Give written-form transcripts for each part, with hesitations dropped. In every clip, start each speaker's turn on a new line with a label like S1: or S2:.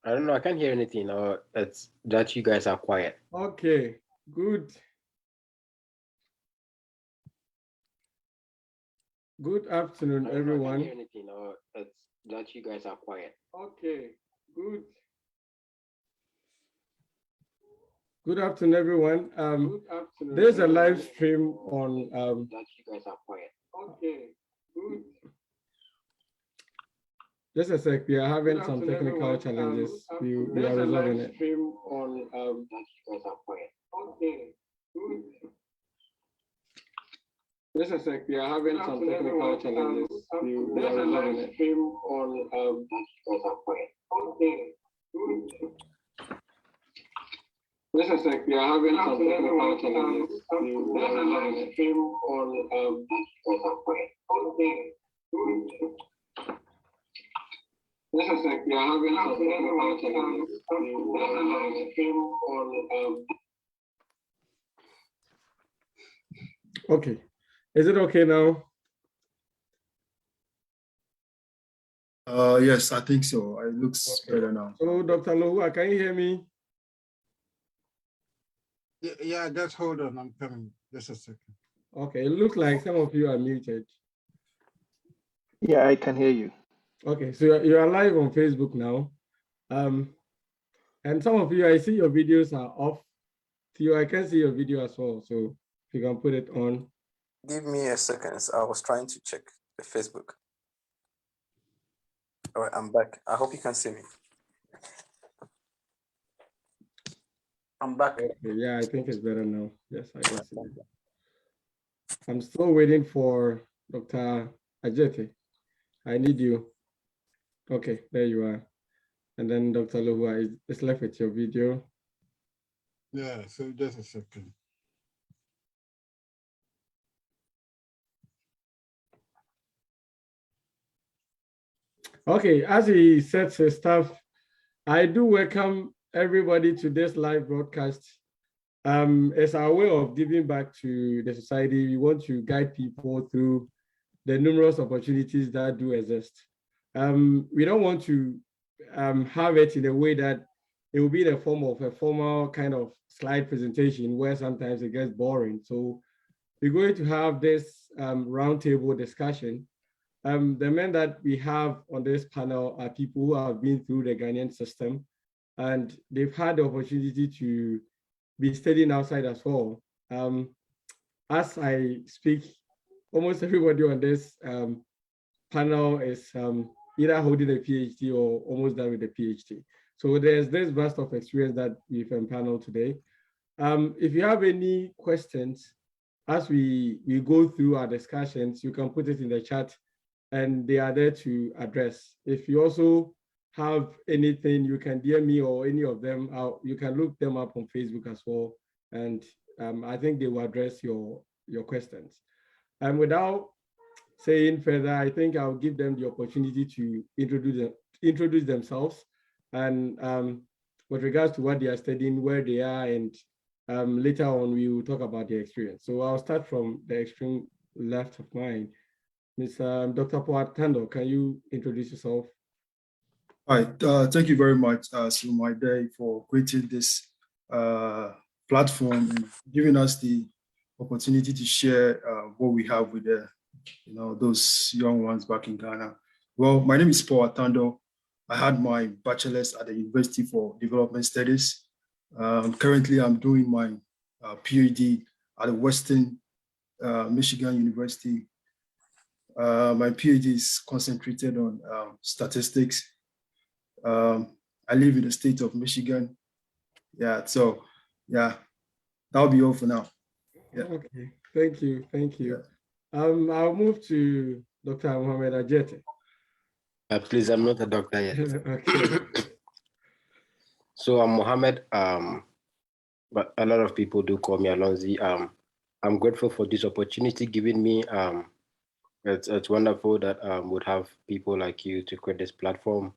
S1: I don't know. I can't hear anything. Or it's that you guys are quiet.
S2: Okay, good. Good afternoon, everyone.
S1: I can't hear anything. Or it's that you guys are quiet.
S2: Okay, good. Good afternoon, everyone. There's a live stream on.
S1: That you guys are quiet.
S2: Okay, good. Just a sec. We are having some technical challenges. We are resolving it. Stream on.
S1: That you guys are quiet.
S2: Okay, good. Just a sec. We are having some technical challenges. We are resolving it. Stream on.
S1: That you guys are quiet.
S2: Okay, good. Just a sec. We are having some technical challenges. We are resolving it. Stream on.
S1: That you guys are quiet.
S2: Okay, good. Just a sec. We are having some technical challenges. We are resolving it. Stream on. Okay. Is it okay now?
S3: Yes, I think so. It looks better now.
S2: So, Dr. Lohua, can you hear me?
S4: Yeah, just hold on. I'm coming. Just a second.
S2: Okay, it looks like some of you are muted.
S5: Yeah, I can hear you.
S2: Okay, so you are live on Facebook now. And some of you, I see your videos are off. So I can see your video as well. So if you can put it on.
S6: Give me a second. I was trying to check the Facebook. All right, I'm back. I hope you can see me. I'm back.
S2: Okay, yeah, I think it's better now. Yes, I can see it. I'm still waiting for Dr. Ajete. I need you. Okay, there you are. And then Dr. Lohua is left with your video.
S4: Yeah, so just a second.
S2: Okay, as he sets his stuff, I do welcome everybody to this live broadcast. It's our way of giving back to the society. We want to guide people through the numerous opportunities that do exist. We don't want to have it in a way that it will be in the form of a formal kind of slide presentation where sometimes it gets boring. So we're going to have this roundtable discussion. The men that we have on this panel are people who have been through the Ghanaian system, and they've had the opportunity to be studying outside as well. As I speak, almost everybody on this panel is either holding a PhD or almost done with a PhD. So there's this vast of experience that we've empaneled today. If you have any questions, as we go through our discussions, you can put it in the chat and they are there to address. If you also have anything, you can DM me or any of them out. You can look them up on Facebook as well. And I think they will address your questions. And without saying further, I think I'll give them the opportunity to introduce themselves and with regards to what they are studying, where they are, and later on we will talk about their experience. So I'll start from the extreme left of mine. Ms. Dr. Poatando, can you introduce yourself?
S3: Hi, thank you very much, my day, for creating this platform and giving us the opportunity to share what we have with those young ones back in Ghana. Well, my name is Paul Atando. I had my bachelor's at the University for Development Studies. Currently, I'm doing my PhD at the Western Michigan University. My PhD is concentrated on statistics. I live in the state of Michigan. Yeah, so yeah, that'll be all for now. Yeah.
S2: Okay, thank you. Yeah. I'll move to Dr. Mohamed Ajete.
S1: Please, I'm not a doctor yet.
S2: Okay.
S1: So I'm Mohammed, but a lot of people do call me Alonzi. I'm grateful for this opportunity given me. It's wonderful that would have people like you to create this platform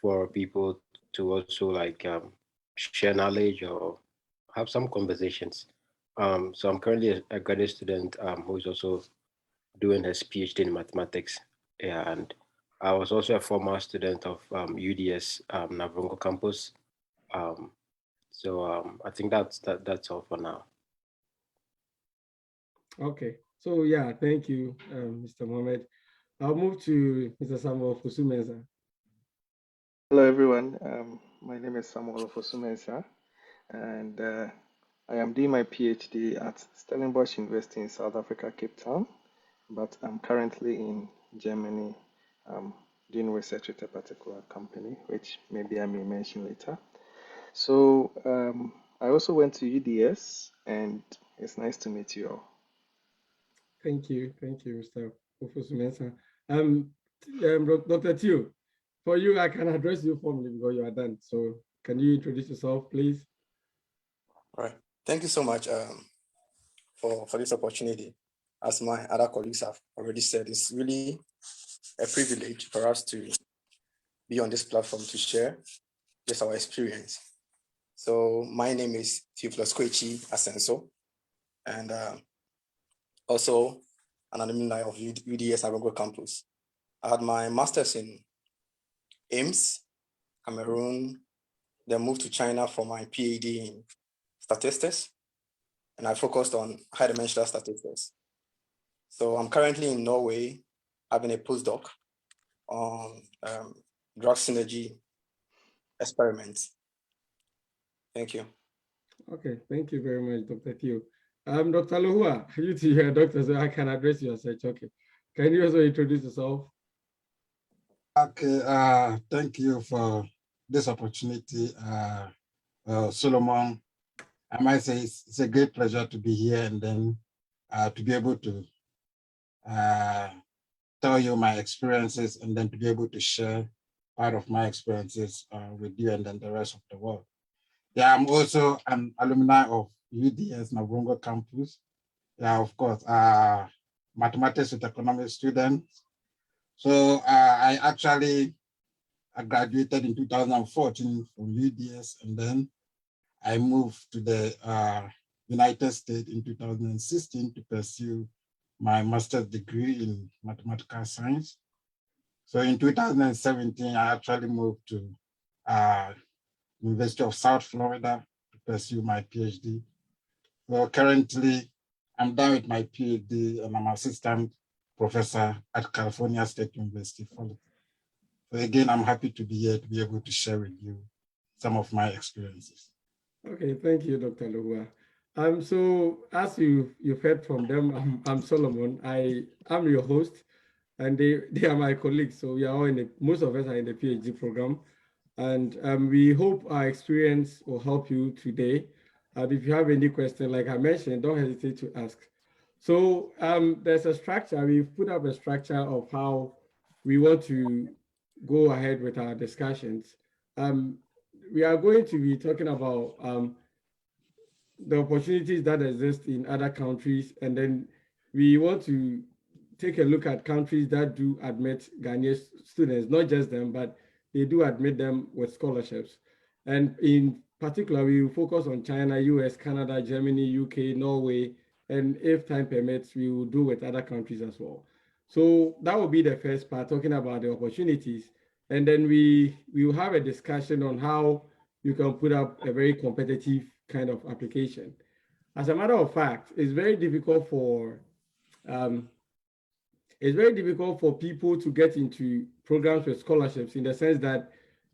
S1: for people to also like share knowledge or have some conversations. So I'm currently a graduate student who is also doing his PhD in mathematics. Yeah, and I was also a former student of UDS Navrongo campus. So I think that's all for now.
S2: Okay. So yeah, thank you, Mr. Mohammed. I'll move to Mr. Samuel Fusumenza.
S5: Hello, everyone. My name is Samuel Ofosumensa, and I am doing my PhD at Stellenbosch University in South Africa, Cape Town, but I'm currently in Germany doing research with a particular company, which maybe I may mention later. So I also went to UDS, and it's nice to meet you all.
S2: Thank you, Mr. Ofosumensa. Dr. Teo, for you, I can address you formally because you are done. So can you introduce yourself, please?
S6: All right. Thank you so much for this opportunity. As my other colleagues have already said, it's really a privilege for us to be on this platform to share just our experience. So my name is Theophilus Kwechi Asenso, and also an alumni of UDS Navrongo campus. I had my master's in AIMS, Cameroon, then moved to China for my PhD in statistics, and I focused on high dimensional statistics. So I'm currently in Norway having a postdoc on drug synergy experiments. Thank you.
S2: Okay, thank you very much, Dr. Theo. Dr. Lohua, you two are doctors, so I can address you as such. Okay. Can you also introduce yourself?
S4: Okay, thank you for this opportunity, Solomon. I might say it's a great pleasure to be here and then to be able to tell you my experiences and then to be able to share part of my experiences with you and then the rest of the world. Yeah, I'm also an alumni of UDS Navrongo campus. Yeah, of course, mathematics with economics student. So I actually graduated in 2014 from UDS, and then I moved to the United States in 2016 to pursue my master's degree in mathematical science. So in 2017, I actually moved to University of South Florida to pursue my PhD. So currently, I'm done with my PhD and I'm assistant professor at California State University. So again, I'm happy to be here to be able to share with you some of my experiences.
S2: Okay, thank you, Dr. Lohua. So as you've heard from them, I'm Solomon. I'm your host, and they are my colleagues. So we are all most of us are in the PhD program. And we hope our experience will help you today. If you have any question, like I mentioned, don't hesitate to ask. So there's a structure, we've put up a structure of how we want to go ahead with our discussions. We are going to be talking about the opportunities that exist in other countries, and then we want to take a look at countries that do admit Ghanaian students, not just them, but they do admit them with scholarships. And in particular, we will focus on China, US, Canada, Germany, UK, Norway, and if time permits, we will do with other countries as well. So that will be the first part, talking about the opportunities. And then we will have a discussion on how you can put up a very competitive kind of application. As a matter of fact, it's very difficult for people to get into programs with scholarships in the sense that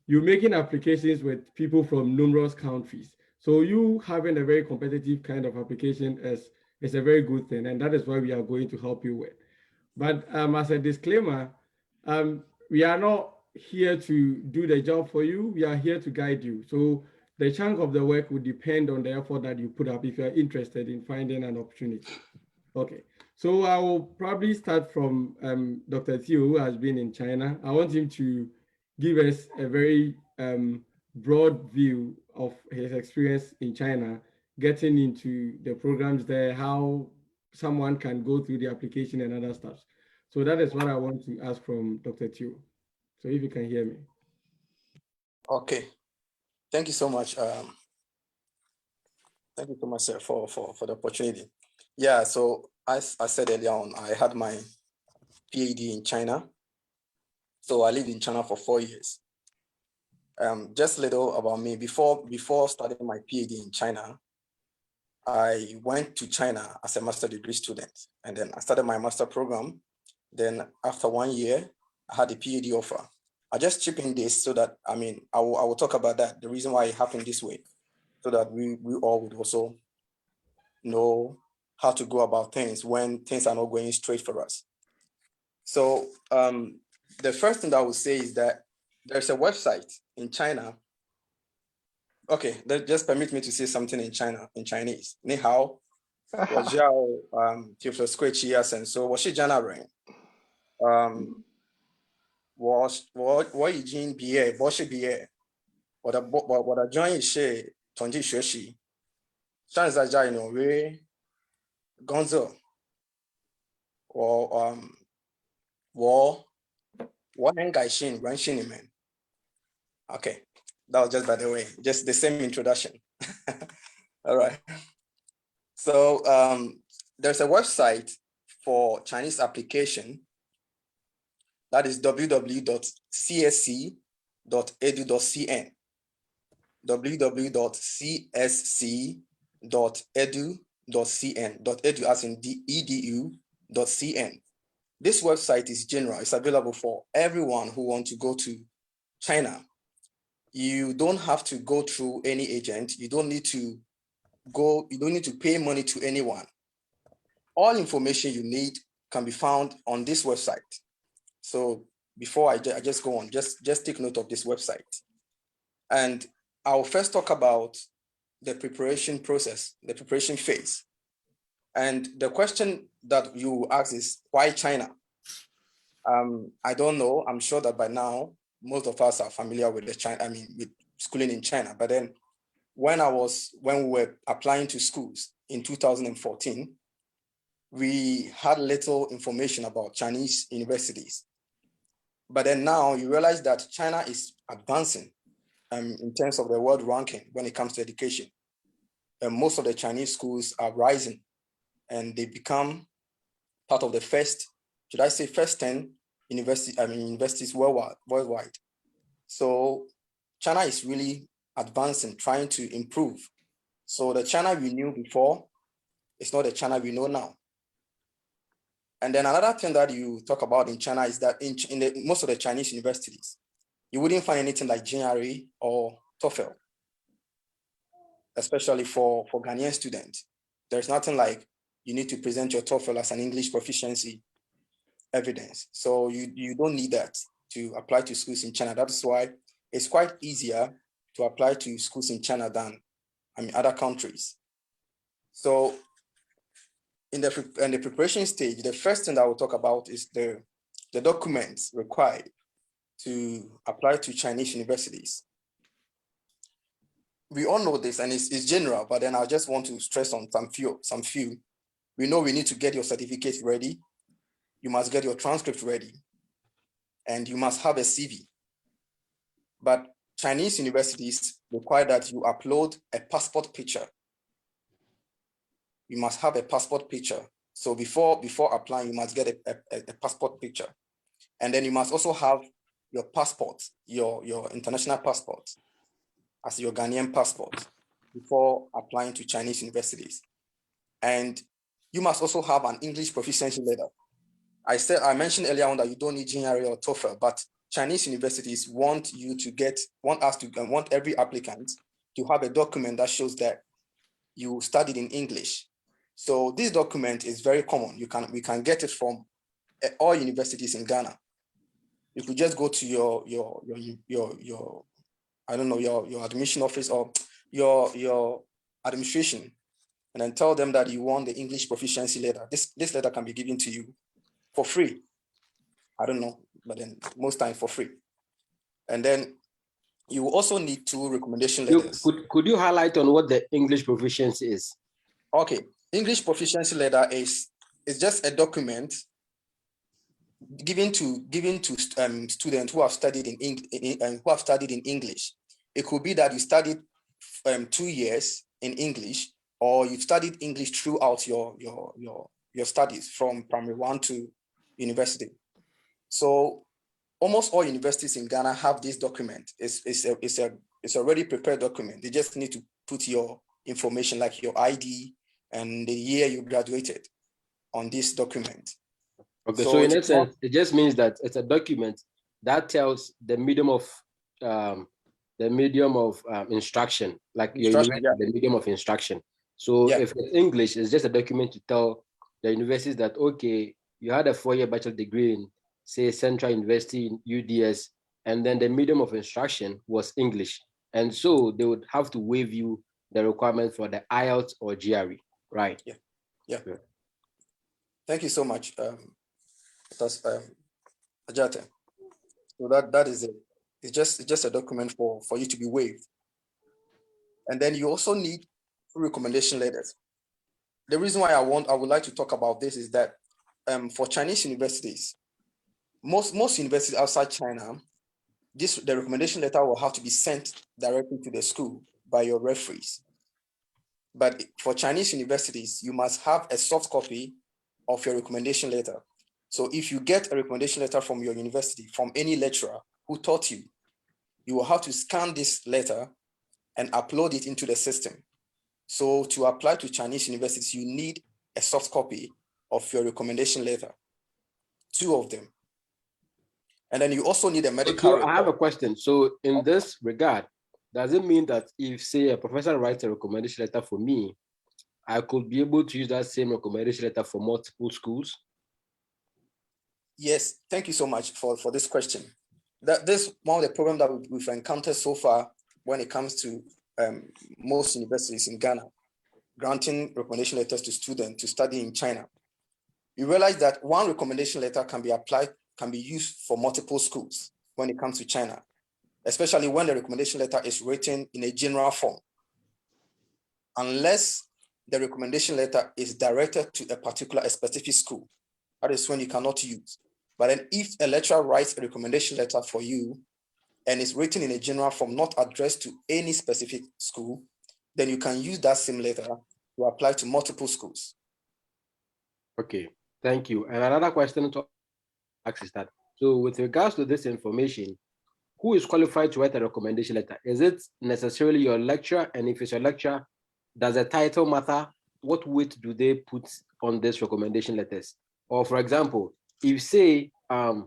S2: you're making applications with people from numerous countries. So you having a very competitive kind of application is a very good thing, and that is what we are going to help you with. But as a disclaimer, we are not here to do the job for you. We are here to guide you. So the chunk of the work will depend on the effort that you put up if you're interested in finding an opportunity. Okay, so I will probably start from Dr. Theo, who has been in China. I want him to give us a very broad view of his experience in China, getting into the programs there, how someone can go through the application and other stuff. So that is what I want to ask from Dr. Theo. So if you can hear me.
S6: Okay. Thank you so much. Thank you so much, sir, for the opportunity. Yeah, so as I said earlier on, I had my PhD in China. So I lived in China for 4 years. Just a little about me. Before starting my PhD in China, I went to China as a master degree student, and then I started my master program. Then after 1 year, I had a PhD offer. I just chip in this so that, I will talk about that, the reason why it happened this way, so that we all would also know how to go about things when things are not going straight for us. So the first thing that I would say is that there's a website in China. Okay, just permit me to say something in Chinese. Ni hao, 我叫就是贵气啊，神说我是加拿大人，我已经毕业，博士毕业，我的专业是统计学习，现在在纽约工作，我很感谢认识你们。Okay, that was just by the way, just the same introduction. All right. So there's a website for Chinese application that is www.csc.edu.cn. www.csc.edu.cn. Edu as in edu.cn. This website is general. It's available for everyone who wants to go to China. You don't have to go through any agent. You don't need to pay money to anyone. All information you need can be found on this website. So before I just go on, just take note of this website. And I'll first talk about the preparation process, the preparation phase. And the question that you ask is, why China? I don't know. I'm sure that by now, most of us are familiar with with schooling in China. But then when we were applying to schools in 2014, we had little information about Chinese universities. But then now you realize that China is advancing in terms of the world ranking when it comes to education. And most of the Chinese schools are rising, and they become part of the first 10 universities worldwide. So China is really advancing, trying to improve. So the China we knew before is not the China we know now. And then another thing that you talk about in China is that in most of the Chinese universities, you wouldn't find anything like GRE or TOEFL, especially for Ghanaian students. There's nothing like you need to present your TOEFL as an English proficiency evidence. So you don't need that to apply to schools in China. That's why it's quite easier to apply to schools in China than other countries. So in the preparation stage, the first thing that we'll talk about is the documents required to apply to Chinese universities. We all know this, and it's general, but then I just want to stress on some few. We know we need to get your certificate ready. You must get your transcript ready, and you must have a CV. But Chinese universities require that you upload a passport picture. You must have a passport picture. So before applying, you must get a passport picture. And then you must also have your passport, your international passport, as your Ghanaian passport before applying to Chinese universities. And you must also have an English proficiency letter. I mentioned earlier on that you don't need GRE or TOEFL, but Chinese universities want every applicant to have a document that shows that you studied in English. So this document is very common. We can get it from all universities in Ghana. You could just go to your I don't know, your admission office or your administration, and then tell them that you want the English proficiency letter. This letter can be given to you for free. I don't know, but then most times for free. And then you also need 2 recommendation letters.
S1: Could you highlight on what the English proficiency is?
S6: Okay, English proficiency letter is just a document given to students who have studied in English. It could be that you studied 2 years in English, or you studied English throughout your studies from primary 1 to university. So almost all universities in Ghana have this document. It's already prepared document. They just need to put your information like your ID and the year you graduated on this document.
S1: Okay, so in essence, it just means that it's a document that tells the medium of instruction, like your university,
S6: yeah.
S1: the medium of instruction. So
S6: Yeah.
S1: if it's English, it's just a document to tell the universities that, okay, you had a 4-year bachelor degree in, say, Central University in UDS, and then the medium of instruction was English. And so they would have to waive you the requirement for the IELTS or GRE, right?
S6: Yeah. Yeah. Thank you so much, Ajate. So that is it. It's just a document for you to be waived. And then you also need recommendation letters. The reason why I would like to talk about this is that for Chinese universities, most universities outside China, the recommendation letter will have to be sent directly to the school by your referees. But for Chinese universities, you must have a soft copy of your recommendation letter. So if you get a recommendation letter from your university, from any lecturer who taught you, you will have to scan this letter and upload it into the system. So to apply to Chinese universities, you need a soft copy of your recommendation letter, 2 of them. And then you also need a medical report.
S1: I have a question. So in this regard, does it mean that if, say, a professor writes a recommendation letter for me, I could be able to use that same recommendation letter for multiple schools?
S6: Yes, thank you so much for this question. This one of the problems that we've encountered so far when it comes to most universities in Ghana, granting recommendation letters to students to study in China. You realize that one recommendation letter can be used for multiple schools when it comes to China, especially when the recommendation letter is written in a general form. Unless the recommendation letter is directed to a specific school, that is when you cannot use. But then if a lecturer writes a recommendation letter for you and it's written in a general form, not addressed to any specific school, then you can use that same letter to apply to multiple schools.
S1: Okay, thank you. And another question to ask is that, so with regards to this information, who is qualified to write a recommendation letter? Is it necessarily your lecturer? And if it's your lecturer, does the title matter? What weight do they put on these recommendation letters? Or for example, if say I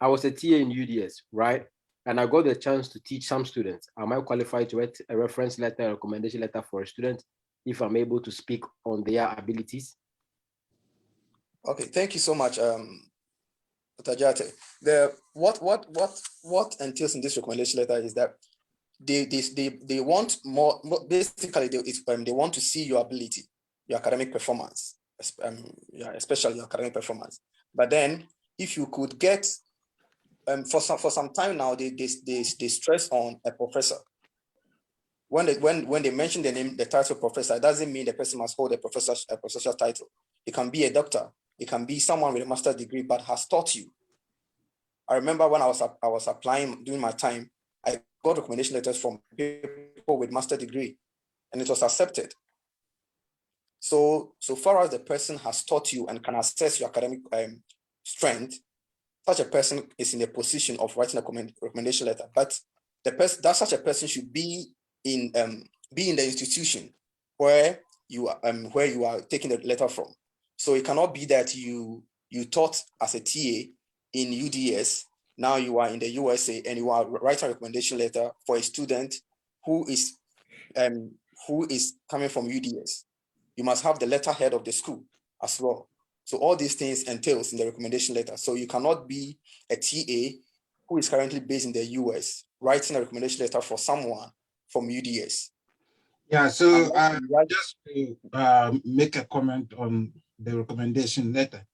S1: was a TA in UDS, right? And I got the chance to teach some students, am I qualified to write a reference letter, a recommendation letter for a student if I'm able to speak on their abilities?
S6: Okay, thank you so much, Tajate. What entails in this recommendation letter is that they want more basically they want to see your ability, your academic performance, especially your academic performance. But then if you could get for some time now, they stress on a professor. When they mention the name, the title professor, it doesn't mean the person must hold a professor's title. It can be a doctor, it can be someone with a master's degree but has taught you. I remember when I was applying during my time, I got recommendation letters from people with master's degree, and it was accepted. So far as the person has taught you and can assess your academic strength, such a person is in a position of writing a recommendation letter. But such a person should be in the institution where you are taking the letter from. So it cannot be that you taught as a TA in UDS, now you are in the USA and you are writing a recommendation letter for a student who is coming from UDS. You must have the letterhead of the school as well. So all these things entails in the recommendation letter. So you cannot be a TA who is currently based in the US writing a recommendation letter for someone from UDS.
S4: Yeah, so just to make a comment on the recommendation letter.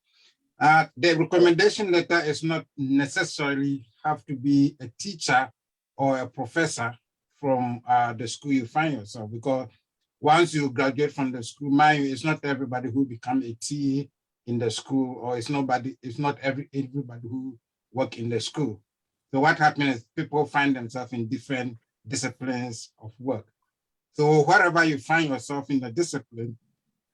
S4: The recommendation letter is not necessarily have to be a teacher or a professor from the school you find yourself, because once you graduate from the school, mind you, it's not everybody who become a TA in the school, or it's not everybody who work in the school. So what happens is people find themselves in different disciplines of work. So wherever you find yourself in the discipline,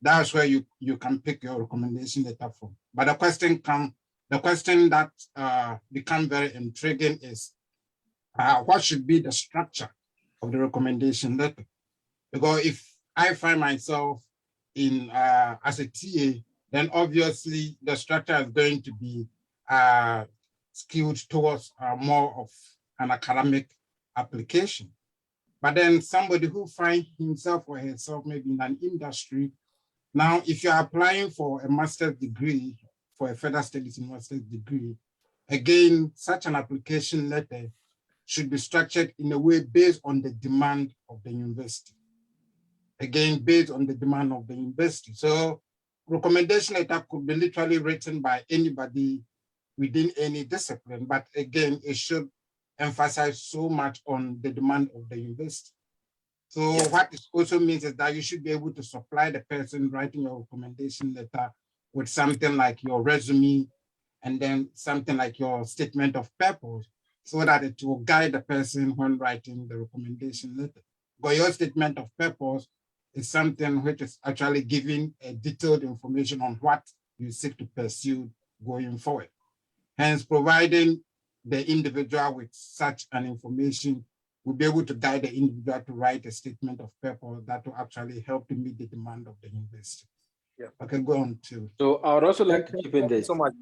S4: that's where you can pick your recommendation letter from. But the question comes, the question that becomes very intriguing is what should be the structure of the recommendation letter? Because if I find myself in as a TA, then obviously the structure is going to be skewed towards more of an academic application. But then somebody who finds himself or herself maybe in an industry, now if you're applying for a master's degree, for a further studies in master's degree, again, such an application letter should be structured in a way based on the demand of the university. Again, based on the demand of the university. So recommendation letter could be literally written by anybody within any discipline, but again, it should emphasize so much on the demand of the university. So what it also means is that you should be able to supply the person writing your recommendation letter with something like your resume and then something like your statement of purpose so that it will guide the person when writing the recommendation letter. But your statement of purpose is something which is actually giving a detailed information on what you seek to pursue going forward. Hence, providing the individual with such an information will be able to guide the individual to write a statement of purpose that will actually help to meet the demand of the university.
S6: Yeah.
S4: Okay, go on to.
S1: So I would also like to chip in this.
S6: So much.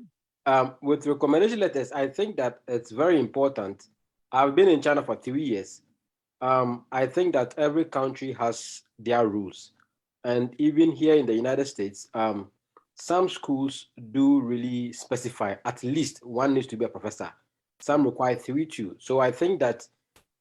S1: With recommendation letters, I think that it's very important. I've been in China for 3 years. I think that every country has their rules. And even here in the United States, some schools do really specify at least one needs to be a professor. Some require 3 too. So I think that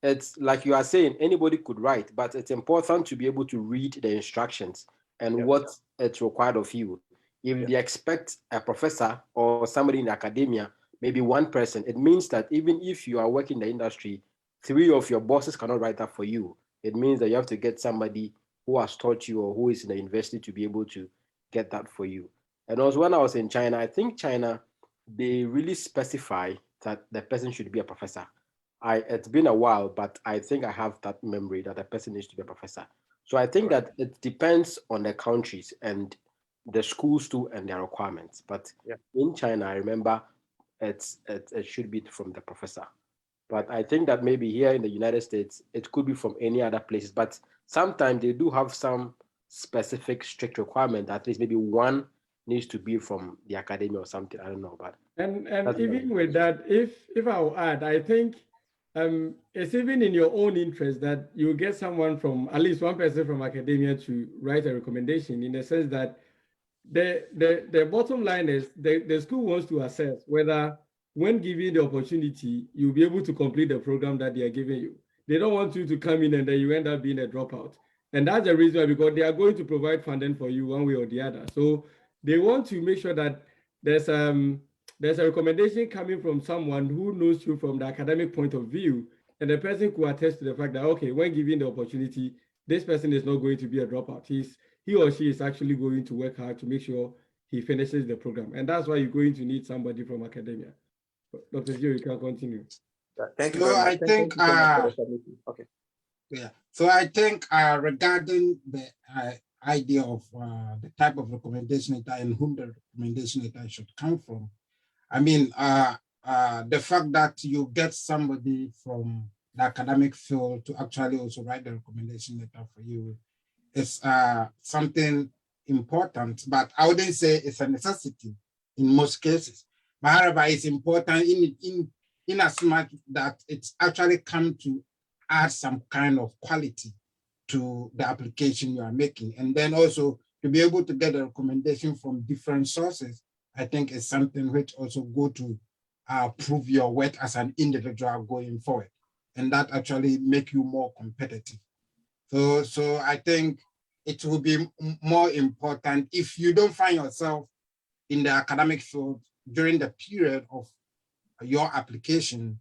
S1: it's like you are saying, anybody could write, but it's important to be able to read the instructions and what it's required of you. If they expect a professor or somebody in academia, maybe one person, it means that even if you are working in the industry, 3 of your bosses cannot write that for you. It means that you have to get somebody who has taught you or who is in the university to be able to get that for you. And also when I was in China, I think China, they really specify that the person should be a professor. It's been a while, but I think I have that memory that the person needs to be a professor. So I think that it depends on the countries and the schools too and their requirements. But in China, I remember it should be from the professor. But I think that maybe here in the United States, it could be from any other places. But sometimes they do have some specific strict requirement. At least maybe one needs to be from the academy or something. I don't know. But
S2: and even with that, if I will add, I think it's even in your own interest that you get someone from, at least one person from academia to write a recommendation, in the sense that the bottom line is the school wants to assess whether when given the opportunity, you'll be able to complete the program that they are giving you. They don't want you to come in and then you end up being a dropout. And that's the reason why, because they are going to provide funding for you one way or the other. So they want to make sure that there's a recommendation coming from someone who knows you from the academic point of view, and the person could attest to the fact that, okay, when given the opportunity, this person is not going to be a dropout. He or she is actually going to work hard to make sure he finishes the program. And that's why you're going to need somebody from academia. Dr. Gio, you can continue.
S6: Thank you very much.
S4: I think,
S6: okay.
S4: Yeah, so I think regarding the idea of the type of recommendation letter and whom the recommendation letter should come from, I mean, the fact that you get somebody from the academic field to actually also write the recommendation letter for you is something important, but I wouldn't say it's a necessity in most cases. But however, it's important in as much that it's actually come to add some kind of quality to the application you are making. And then also to be able to get a recommendation from different sources, I think is something which also go to prove your worth as an individual going forward. And that actually make you more competitive. So I think it will be more important if you don't find yourself in the academic field during the period of your application,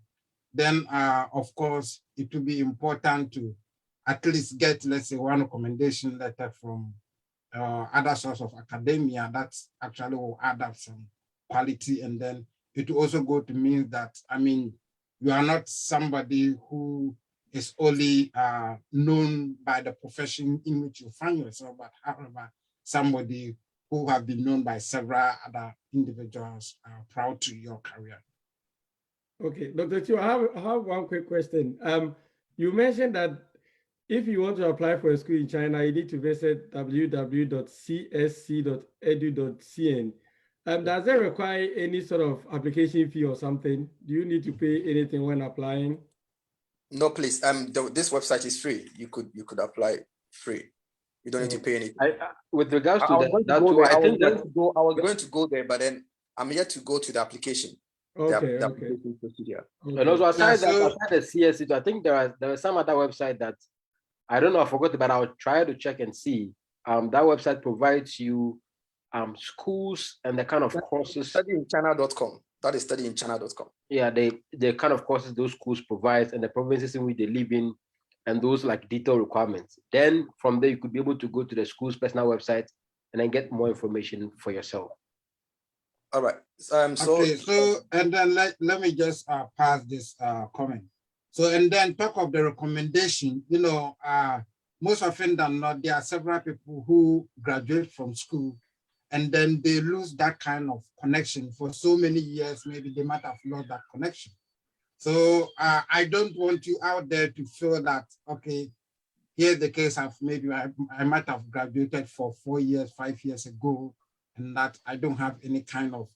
S4: then of course, it will be important to at least get, let's say, one recommendation letter from other source of academia that actually will add up some quality. And then it will also go to mean that, I mean, you are not somebody who is only known by the profession in which you find yourself, but however, somebody who have been known by several other individuals proud to your career.
S2: Okay, Dr. Chiu, I have one quick question. You mentioned that if you want to apply for a school in China, you need to visit www.csc.edu.cn. Does that require any sort of application fee or something? Do you need to pay anything when applying?
S6: No, please. This website is free. You could apply free. You don't need to pay anything.
S1: With regards
S6: I
S1: to
S6: was going to
S1: that
S6: go
S1: too,
S6: there.
S1: I think that
S6: I was going to go there, but then I'm yet to go to the application.
S2: Okay,
S6: the
S2: okay.
S6: application procedure.
S1: and also aside
S4: Yeah, so-
S1: aside the CSC, I think there was some other website that I don't know, I forgot, but I'll try to check and see. That website provides you schools and the kind of courses.
S6: Studyinchina.com. That is studyinchina.com.
S1: Yeah, the kind of courses those schools provide and the provinces in which they live in, and those like detailed requirements. Then from there you could be able to go to the school's personal website and then get more information for yourself.
S6: All right.
S4: Okay, so and then let me just pass this comment. So and then talk of the recommendation, you know, most often than not, there are several people who graduate from school and then they lose that kind of connection for so many years, maybe they might have lost that connection. So I don't want you out there to feel that, okay, here's the case of maybe I might have graduated for 4 years, 5 years ago, and that I don't have any kind of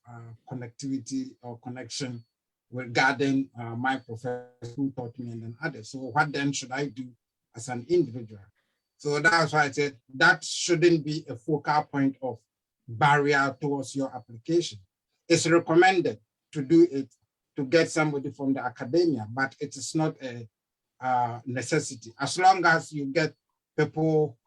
S4: connectivity or connection regarding my professor who taught me and then others. So what then should I do as an individual? So that's why I said that shouldn't be a focal point of barrier towards your application. It's recommended to do it to get somebody from the academia, but it is not a necessity. As long as you get people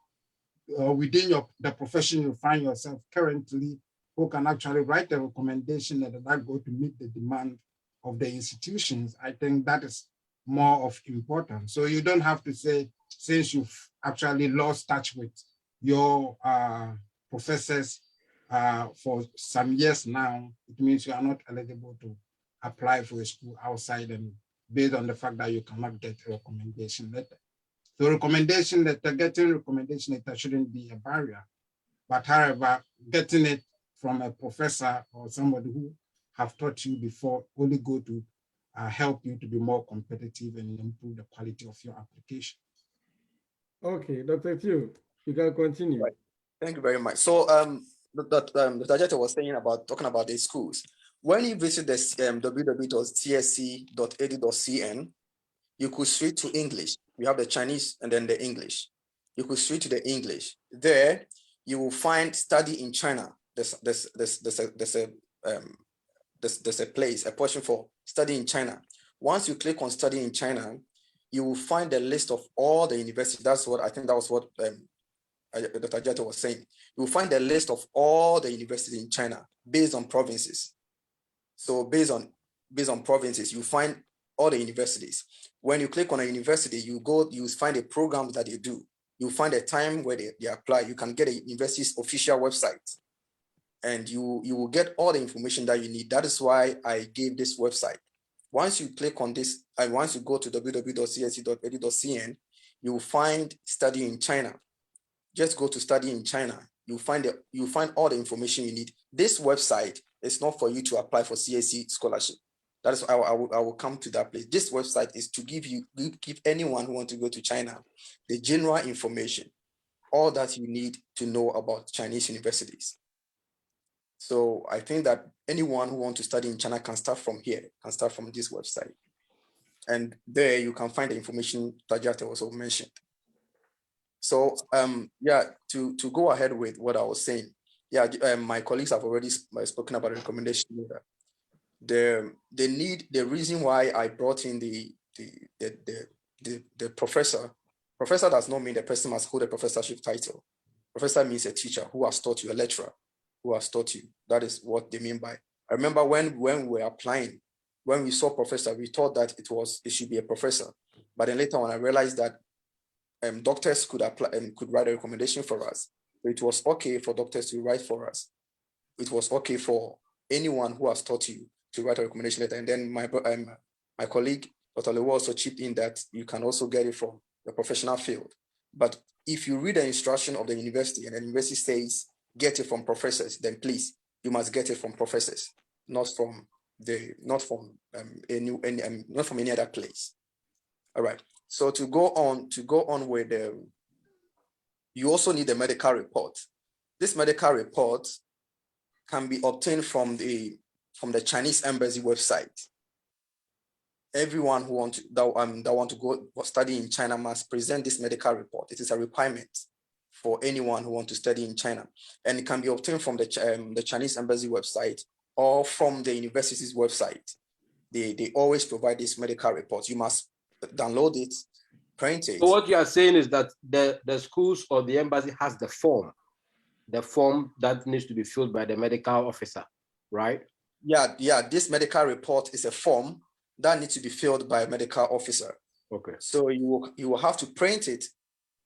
S4: within the profession you find yourself currently who can actually write a recommendation that go to meet the demand of the institutions, I think that is more of importance. So you don't have to say, since you've actually lost touch with your professors for some years now, it means you are not eligible to apply for a school outside, and based on the fact that you cannot get a recommendation letter. So recommendation letter, getting recommendation letter shouldn't be a barrier. But however, getting it from a professor or somebody who have taught you before only go to help you to be more competitive and improve the quality of your application.
S2: Okay, Dr. Chiu, you can continue.
S6: Right. Thank you very much. So the Tajeta was talking about the schools. When you visit the www.csc.edu.cn, you could switch to English. We have the Chinese and then the English. You could switch to the English. There, you will find study in China. There's a place, a portion for study in China. Once you click on study in China, you will find the list of all the universities. That's what I think that was what Dr. Jetta was saying. You will find the list of all the universities in China based on provinces. So based on provinces, you find all the universities. When you click on a university, you find a program that you do. You find a time where they apply. You can get a university's official website, and you will get all the information that you need. That is why I gave this website. Once you click on this, and once you go to www.csc.edu.cn, you will find study in China. Just go to study in China. You'll find all the information you need. This website is not for you to apply for CSC scholarship. That is, I will come to that place. This website is to give anyone who wants to go to China the general information, all that you need to know about Chinese universities. So I think that anyone who wants to study in China can start from here, can start from this website. And there you can find the information Tajate also mentioned. So yeah, to go ahead with what I was saying, yeah, my colleagues have already spoken about the recommendation letter. The reason why I brought in the professor does not mean the person must hold a professorship title. Professor means a teacher who has taught you, a lecturer who has taught you. That is what they mean by. I remember when we were applying, when we saw professor, we thought that it should be a professor. But then later on, I realized that doctors could apply and could write a recommendation for us. So it was okay for doctors to write for us. It was okay for anyone who has taught you to write a recommendation letter. And then my colleague, Dr. Lewo, also chipped in that you can also get it from the professional field. But if you read the instruction of the university and the university says get it from professors, then please, you must get it from professors, not from any other place. All right. So to go on with you also need a medical report. This medical report can be obtained from the Chinese embassy website. Everyone who want to go study in China must present this medical report. It is a requirement for anyone who want to study in China, and it can be obtained from the Chinese embassy website or from the university's website. They always provide this medical report. You must download it, print it.
S1: So what you are saying is that the schools or the embassy has the form that needs to be filled by the medical officer, right?
S6: Yeah. This medical report is a form that needs to be filled by a medical officer.
S1: Okay.
S6: So you will have to print it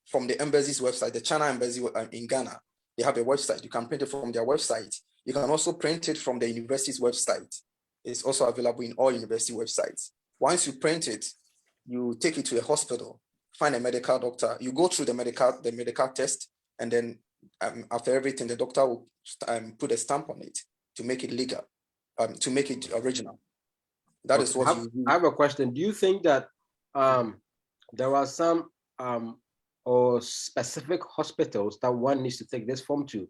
S6: from the embassy's website, the China embassy in Ghana. They have a website. You can print it from their website. You can also print it from the university's website. It's also available in all university websites. Once you print it, you take it to a hospital, find a medical doctor. You go through the medical test, and then after everything, the doctor will put a stamp on it to make it legal, to make it original. That is what you do.
S1: I have a question. Do you think that there are some or specific hospitals that one needs to take this form to?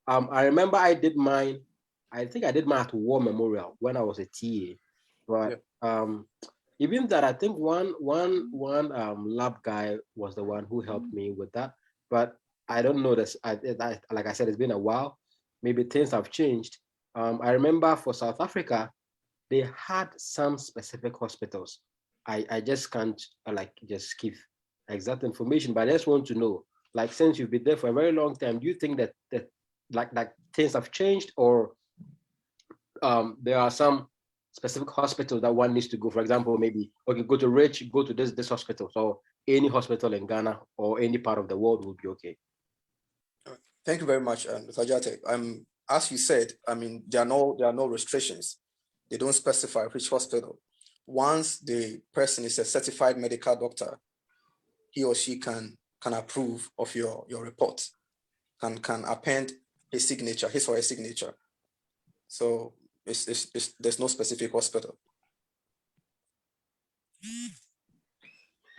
S1: I remember I think I did mine at War Memorial when I was a TA, but even that, I think one lab guy was the one who helped me with that, but I don't know this. Like I said, it's been a while. Maybe things have changed. I remember for South Africa, they had some specific hospitals. I just can't just give exact information, but I just want to know, like, since you've been there for a very long time, do you think that like things have changed, or there are some specific hospitals that one needs to go? For example, maybe, okay, go to Rich, go to this hospital. So any hospital in Ghana or any part of the world will be okay.
S6: Thank you very much, Mr. Jate. As you said, I mean, there are no restrictions. They don't specify which hospital. Once the person is a certified medical doctor, he or she can approve of your report, can append his or her signature. So there's no specific hospital.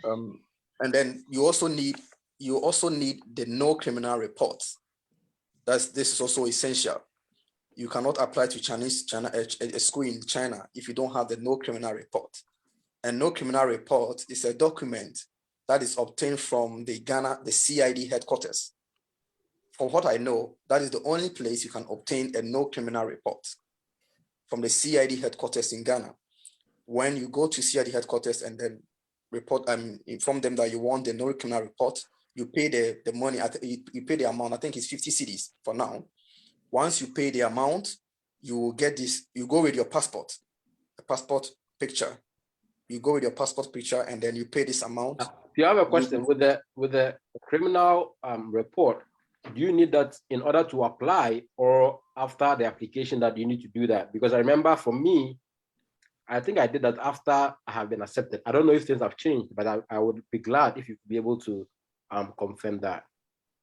S6: And then you also need the no criminal reports. This is also essential. You cannot apply to a school in China if you don't have the no criminal report. And no criminal report is a document that is obtained from the CID headquarters. From what I know, that is the only place you can obtain a no criminal report, from the CID headquarters in Ghana. When you go to CID headquarters and then inform them that you want the no criminal report, you pay the money, you pay the amount, I think it's 50 cedis for now. Once you pay the amount, you will get this, you go with your passport, a passport picture. You go with your passport picture and then you pay this amount.
S1: If you have a question with the criminal report, do you need that in order to apply, or after the application that you need to do that? Because I remember for me, I think I did that after I have been accepted. I don't know if things have changed, but I would be glad if you could be able to confirm that.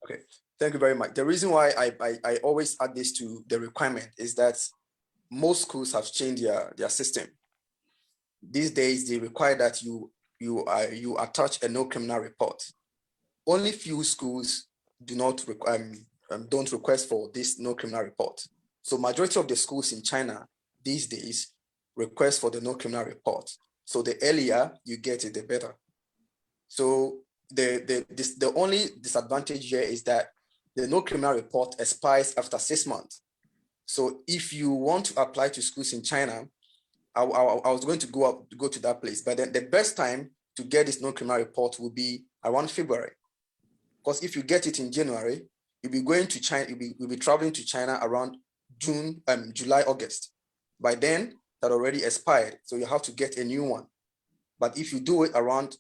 S6: Okay, thank you very much. The reason why I always add this to the requirement is that most schools have changed their system. These days, they require that you attach a no criminal report. Only few schools don't request for this no criminal report. So majority of the schools in China these days request for the no criminal report. So the earlier you get it, the better. So the only disadvantage here is that the no criminal report expires after 6 months. So if you want to apply to schools in China, I was going to go to that place, but then the best time to get this no criminal report will be around February. Because if you get it in January, you'll be going to China, you'll be traveling to China around July, August. By then, that already expired, so you have to get a new one. But if you do it around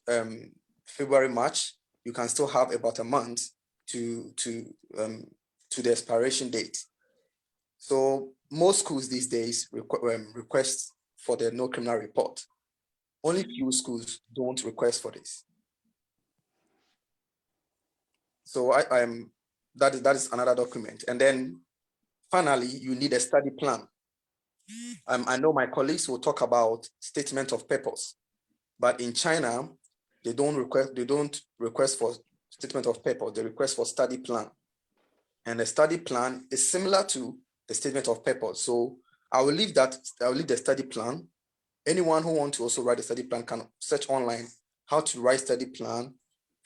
S6: February, March, you can still have about a month to the expiration date. So most schools these days request for the no criminal report. Only few schools don't request for this. So that is another document. And then finally, you need a study plan. I know my colleagues will talk about statement of purpose, but in China, they don't request for statement of purpose, they request for study plan. And the study plan is similar to the statement of purpose. So I will leave the study plan. Anyone who wants to also write a study plan can search online how to write study plan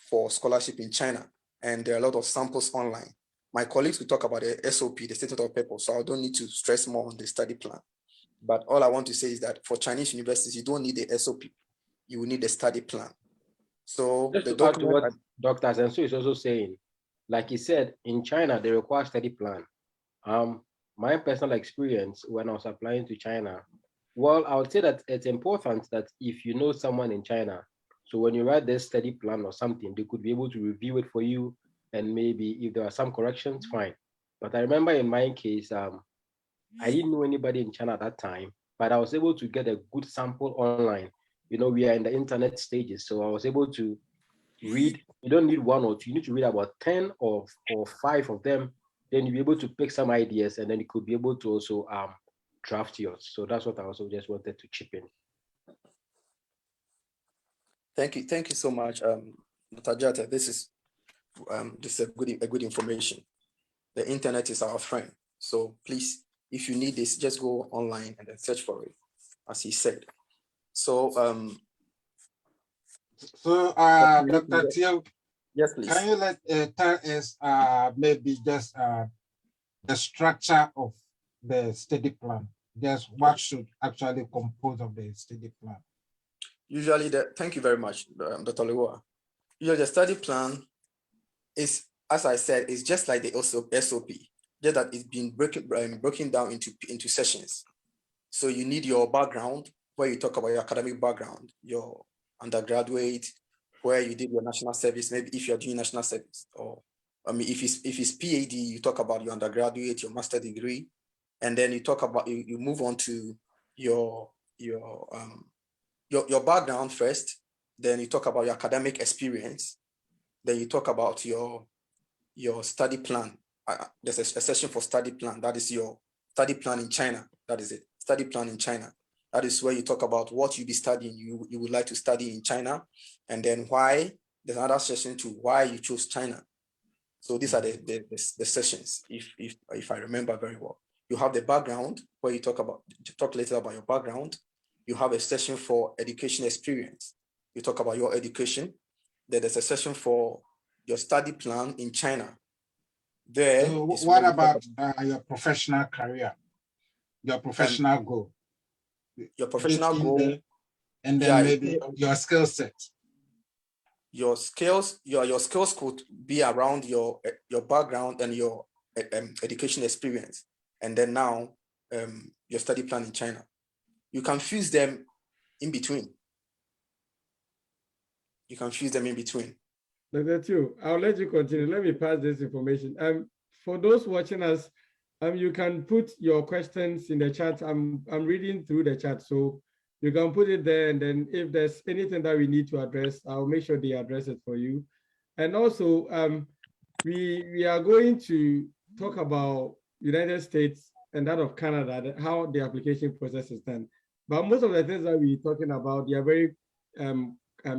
S6: for scholarship in China. And there are a lot of samples online. My colleagues will talk about the SOP, the statement of purpose, so I don't need to stress more on the study plan. But all I want to say is that for Chinese universities, you don't need the SOP, you will need the study plan. So
S1: just
S6: the
S1: to add to
S6: document,
S1: what Dr. Sensu is also saying, like he said, in China, they require study plan. My personal experience when I was applying to China, well, I would say that it's important that if you know someone in China, so when you write this study plan or something, they could be able to review it for you, and maybe if there are some corrections, fine. But I remember in my case, I didn't know anybody in China at that time, but I was able to get a good sample online. You know, we are in the internet stages, so I was able to read. You don't need one or two, you need to read about 10 or 5 of them. Then you'll be able to pick some ideas, and then you could be able to also draft yours. So that's what I also just wanted to chip in.
S6: thank you so much, Dr. Jata. This is a good information. The internet is our friend. So please, if you need this, just go online and then search for it, as he said. So
S4: Dr. Thiel,
S6: yes, please.
S4: can you tell us maybe just the structure of the study plan? Just what should actually compose of the study plan?
S6: Usually, thank you very much, Dr. Lewa. Usually, the study plan is, as I said, is just like the SOP, just that it's been broken down into sessions. So you need your background, where you talk about your academic background, your undergraduate, where you did your national service, maybe if you're doing national service, or if it's PhD, you talk about your undergraduate, your master degree, and then you talk about you move on to your background first, then you talk about your academic experience, then you talk about your study plan. There's a session for study plan. That is your study plan in China. That is it. Study plan in China. That is where you talk about what you'll be studying. You would like to study in China, and then why. There's another session to why you chose China. So these are the sessions, if I remember very well. You have the background where you talk later about your background. You have a session for education experience. You talk about your education. Then there's a session for your study plan in China. There.
S4: So what about your professional career, your professional goal?
S6: Your professional goal,
S4: and then maybe your skill set.
S6: Your skills could be around your background and your education experience, and then now your study plan in China. You can fuse them in between.
S2: Dr. Teo, I'll let you continue. Let me pass this information. For those watching us, you can put your questions in the chat. I'm reading through the chat, so you can put it there, and then if there's anything that we need to address, I'll make sure they address it for you. And also, we are going to talk about United States and that of Canada, how the application process is done. But most of the things that we're talking about, they are very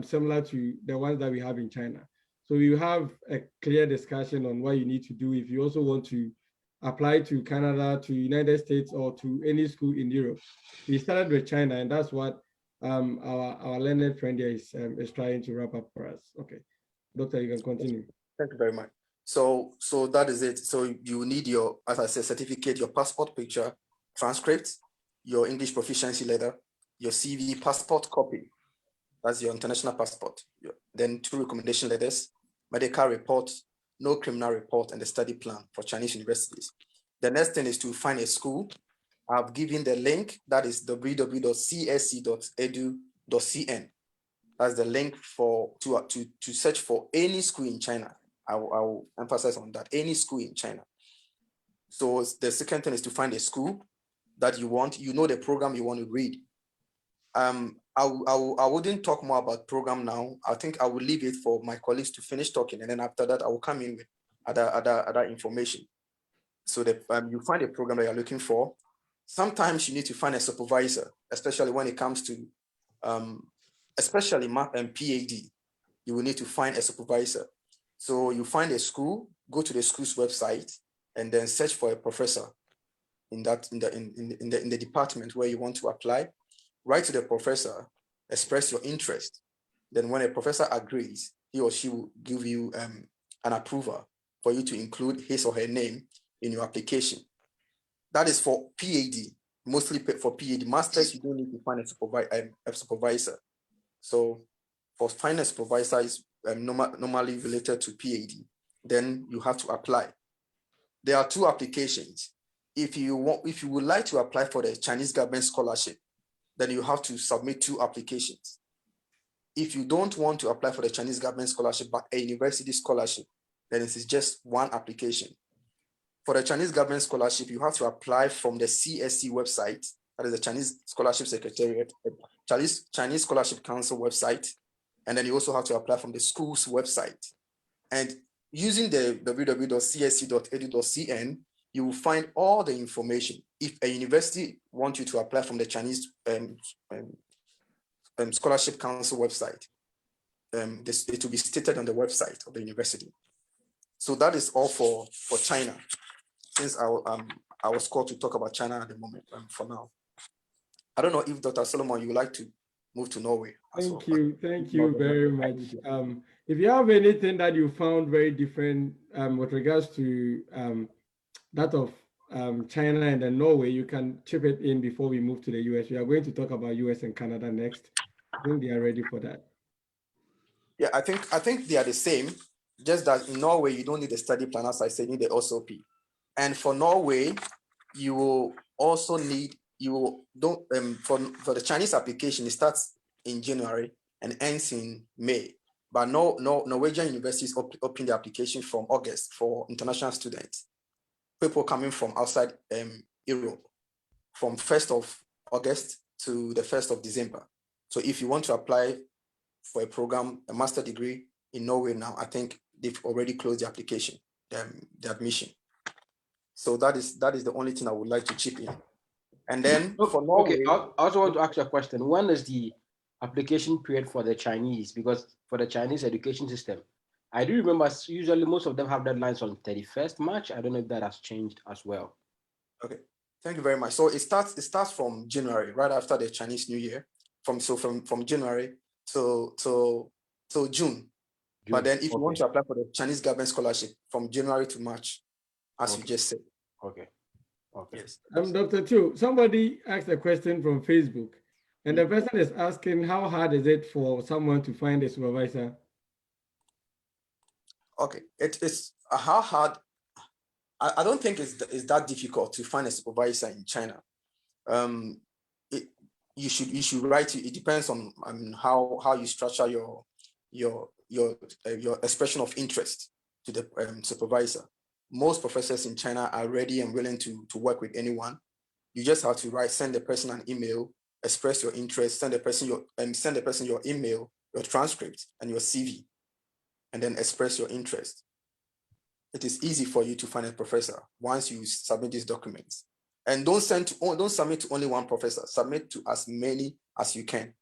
S2: similar to the ones that we have in China. So you have a clear discussion on what you need to do if you also want to apply to Canada, to United States, or to any school in Europe. We started with China, and that's what our learned friend here is trying to wrap up for us. Okay, Doctor, you can continue.
S6: Thank you very much. So that is it. So you need your, as I said, certificate, your passport picture, transcript, your English proficiency letter, your CV, passport copy. That's your international passport. Then 2 recommendation letters, medical report, no criminal report, and the study plan for Chinese universities. The next thing is to find a school. I've given the link, that is www.csc.edu.cn. That's the link to search for any school in China. I will emphasize on that, any school in China. So the second thing is to find a school that you want, the program you want to read. I wouldn't talk more about program now. I think I will leave it for my colleagues to finish talking, and then after that I will come in with other information. So that you find a program that you're looking for. Sometimes you need to find a supervisor, especially when it comes to, especially PAD. You will need to find a supervisor. So you find a school, go to the school's website, and then search for a professor in the department where you want to apply. Write to the professor, express your interest. Then when a professor agrees, he or she will give you an approval for you to include his or her name in your application. That is for PAD, mostly for PAD. Masters, you don't need to find a supervisor. So for finding a supervisor is normally related to PAD. Then you have to apply. There are two applications. If you would like to apply for the Chinese government scholarship, then you have to submit two applications. If you don't want to apply for the Chinese government scholarship, but a university scholarship, then it is just one application. For the Chinese government scholarship, you have to apply from the CSC website, that is the Chinese Scholarship Secretariat, Chinese Scholarship Council website, and then you also have to apply from the school's website. And using the www.csc.edu.cn, you will find all the information. If a university wants you to apply from the Chinese Scholarship Council website, it will be stated on the website of the university. So that is all for China. Since I was called to talk about China at the moment, for now. I don't know if Dr. Solomon, you would like to move to Norway.
S2: Thank you very much. If you have anything that you found very different with regards to that of China and then Norway, you can chip it in before we move to the US. We are going to talk about US and Canada next. I think they are ready for that.
S6: Yeah, I think they are the same, just that in Norway, you don't need a study plan, as I said, you need the OSOP. And for Norway, you will also need, for the Chinese application, it starts in January and ends in May. But Norwegian universities open the application from August for international students, people coming from outside Europe, from 1st of August to the 1st of December. So if you want to apply for a program, a master degree in Norway now, I think they've already closed the application, the admission. So that is the only thing I would like to chip in. And then for Norway,
S1: okay, I also want to ask you a question. When is the application period for the Chinese? Because for the Chinese education system, I do remember usually most of them have deadlines on 31st March. I don't know if that has changed as well.
S6: Okay, thank you very much. So it starts from January, right after the Chinese New Year, from January to June. But then if you want to apply for the Chinese government scholarship, from January to March, as you just said.
S1: Okay.
S6: Yes.
S2: Dr. Chu, somebody asked a question from Facebook, and the person is asking, how hard is it for someone to find a supervisor?
S6: Okay, it's how hard. I don't think it's that difficult to find a supervisor in China. You should write. It depends on how you structure your expression of interest to the supervisor. Most professors in China are ready and willing to work with anyone. You just have to send the person an email, express your interest, send the person your email, your transcript, and your CV, and then express your interest. It is easy for you to find a professor once you submit these documents. And don't submit to only one professor. Submit to as many as you can.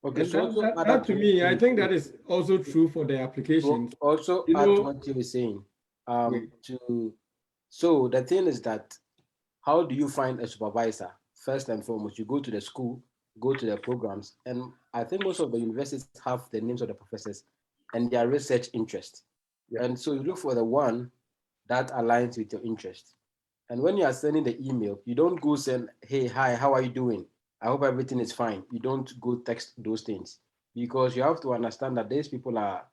S2: Okay, so that to me, I think that is also true for the application.
S1: Also, add to what you were saying. So the thing is that, how do you find a supervisor? First and foremost, you go to the school, go to the programs, and I think most of the universities have the names of the professors and their research interest. Yeah. And so you look for the one that aligns with your interest. And when you are sending the email, you don't go send, hey, hi, how are you doing? I hope everything is fine. You don't go text those things, because you have to understand that these people are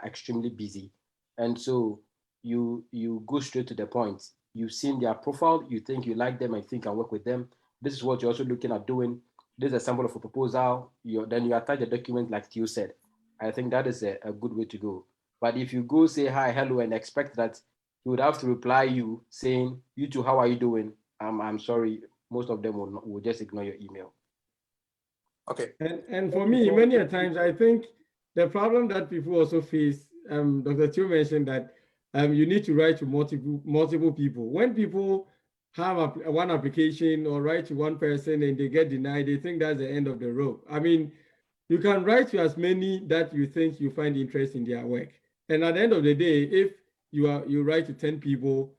S1: extremely busy. And so you go straight to the point. You've seen their profile, you think you like them, and think I work with them. This is what you're also looking at doing. This is a sample of a proposal. Then you attach the document like you said. I think that is a good way to go. But if you go say hi, hello, and expect that he would have to reply you saying, you two, how are you doing? I'm sorry, most of them will just ignore your email.
S6: Okay.
S2: And for me, many a times, I think the problem that people also face Dr. Teo mentioned that you need to write to multiple people. When people have one application or write to one person and they get denied, they think that's the end of the rope. I mean, you can write to as many that you think you find interest in their work. And at the end of the day, if you write to 10 people,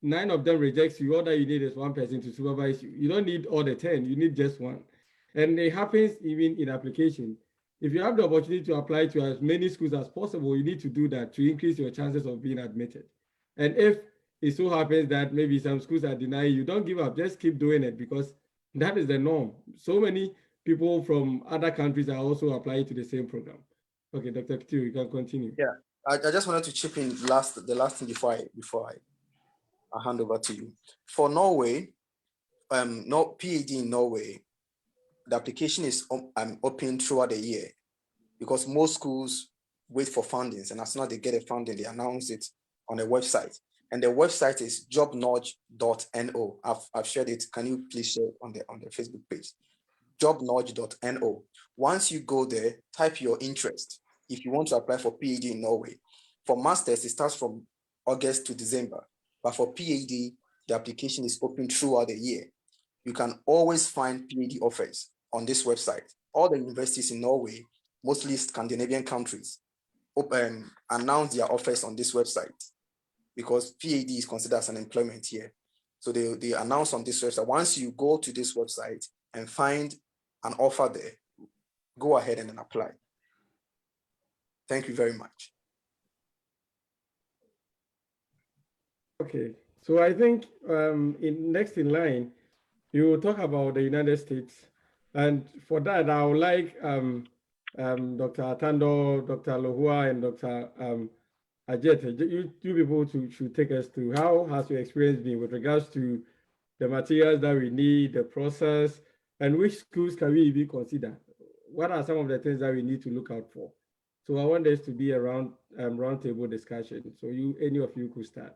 S2: 9 of them rejects you, all that you need is one person to supervise you. You don't need all the 10, you need just one. And it happens even in application. If you have the opportunity to apply to as many schools as possible, you need to do that to increase your chances of being admitted. And if it so happens that maybe some schools are denying you, don't give up, just keep doing it because that is the norm. So many people from other countries are also applying to the same program. Okay, Dr. Kitu, you can continue.
S6: Yeah, I just wanted to chip in the last thing before I hand over to you. For Norway, no PhD in Norway, the application is open throughout the year because most schools wait for fundings, and as soon as they get a funding, they announce it on a website. And the website is jobnudge.no. I've shared it. Can you please share it on the Facebook page? Jobnudge.no. Once you go there, type your interest. If you want to apply for PhD in Norway, for masters, it starts from August to December. But for PhD, the application is open throughout the year. You can always find PhD offers on this website. All the universities in Norway, mostly Scandinavian countries, announce their offers on this website because PhD is considered as an employment here. So they announce on this website. Once you go to this website and find an offer there, go ahead and then apply. Thank you very much.
S2: Okay, so I think next in line, you will talk about the United States. And for that, I would like Dr. Atando, Dr. Lohua, and Dr. Ajete, you people should take us through how has your experience been with regards to the materials that we need, the process, and which schools can we even consider? What are some of the things that we need to look out for? So I want this to be a roundtable discussion. So any of you could start.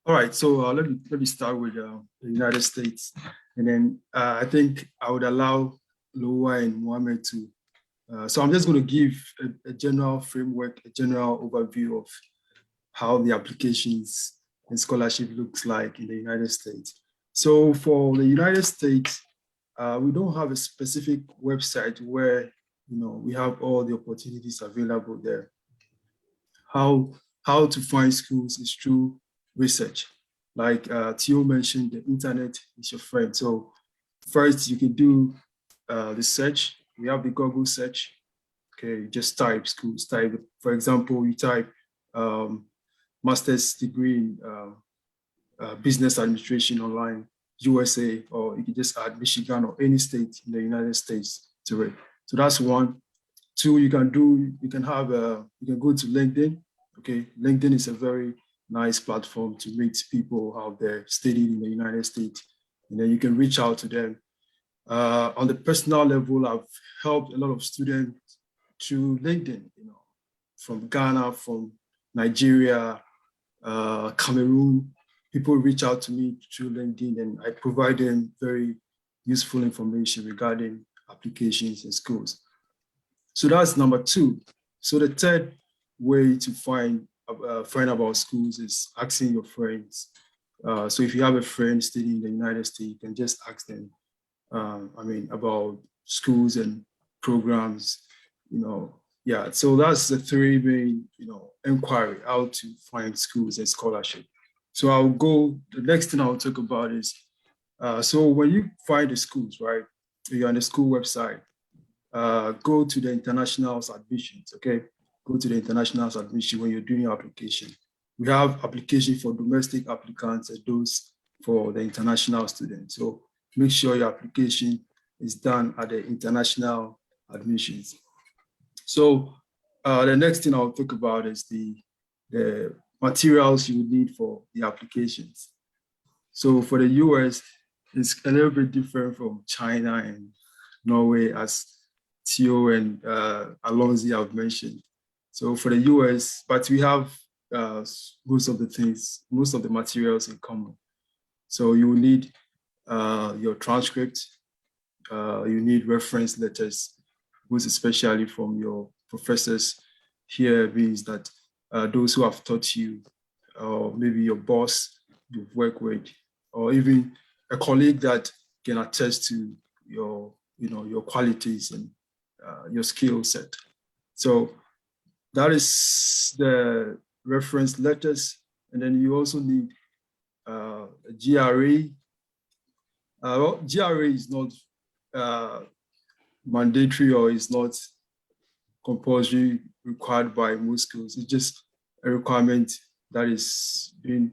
S3: All right, so let me start with the United States, and then I think I would allow Loa and Mohammed to. So I'm just going to give a general framework, a general overview of how the applications and scholarship looks like in the United States. So for the United States, we don't have a specific website where we have all the opportunities available there. How to find schools is through research. Like Theo mentioned, the internet is your friend. So first you can do the search. We have the Google search. Okay, just type schools. Type, for example, you type master's degree in business administration online, USA, or you can just add Michigan or any state in the United States to it. So that's one. Two, you can go to LinkedIn. Okay, LinkedIn is a very nice platform to meet people out there studying in the United States, and then you can reach out to them. On the personal level, I've helped a lot of students through LinkedIn, from Ghana, from Nigeria, Cameroon. People reach out to me through LinkedIn, and I provide them very useful information regarding applications in schools. So that's number two. So the third way to find about schools is asking your friends. So if you have a friend studying in the United States, you can just ask them, about schools and programs, Yeah, so that's the three main, inquiry, how to find schools and scholarship. So the next thing I'll talk about is, so when you find the schools, right, you're on the school website, go to the internationals admissions, okay? Go to the internationals admission when you're doing your application. We have application for domestic applicants and those for the international students. So make sure your application is done at the international admissions. So the next thing I'll talk about is the materials you need for the applications. So for the US, it's a little bit different from China and Norway, as Theo and Alonzi have mentioned. So for the US, but we have most of the materials in common. So you will need your transcript, you need reference letters, most especially from your professors. here means that those who have taught you, or maybe your boss you've worked with, or even a colleague that can attest to your, your qualities and your skill set. So that is the reference letters. And then you also need a GRE. Well, GRE is not mandatory, or is not compulsory required by most schools. It's just a requirement that is being,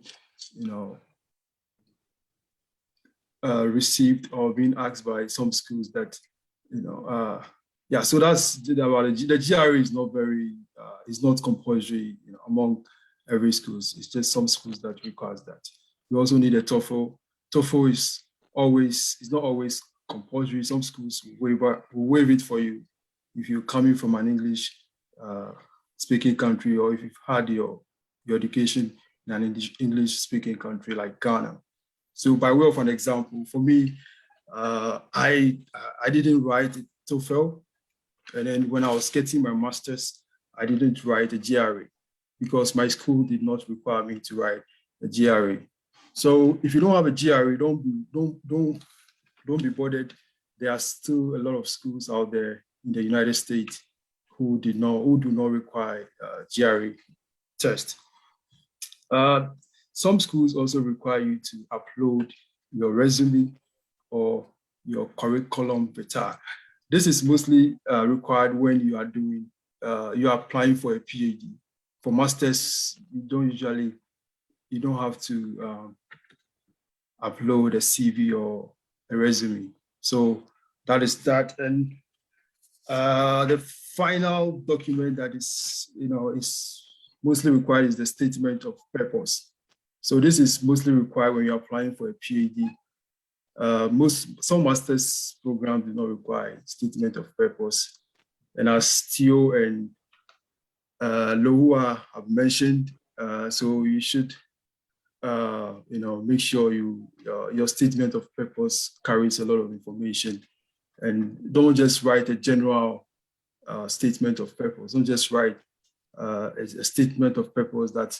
S3: received or being asked by some schools that, yeah. So that's about it. The GRE is not very, it's not compulsory, among every schools. It's just some schools that requires that. You also need a TOEFL. TOEFL is not always compulsory. Some schools will waive it for you if you're coming from an English speaking country, or if you've had your education in an English speaking country like Ghana. So by way of an example, for me, I didn't write TOEFL, and then when I was getting my master's, I didn't write a GRE because my school did not require me to write a GRE. So if you don't have a GRE, don't be bothered. There are still a lot of schools out there in the United States who do not require GRE test. Some schools also require you to upload your resume or your curriculum vitae. This is mostly required when you are applying for a PhD. For masters, you don't have to upload a CV or a resume. So that is that. And the final document that is mostly required is the statement of purpose. So this is mostly required when you're applying for a PhD. Some master's programs do not require statement of purpose. And as Theo and Lohua have mentioned, so you should make sure your statement of purpose carries a lot of information, and don't just write a general statement of purpose. Don't just write a statement of purpose that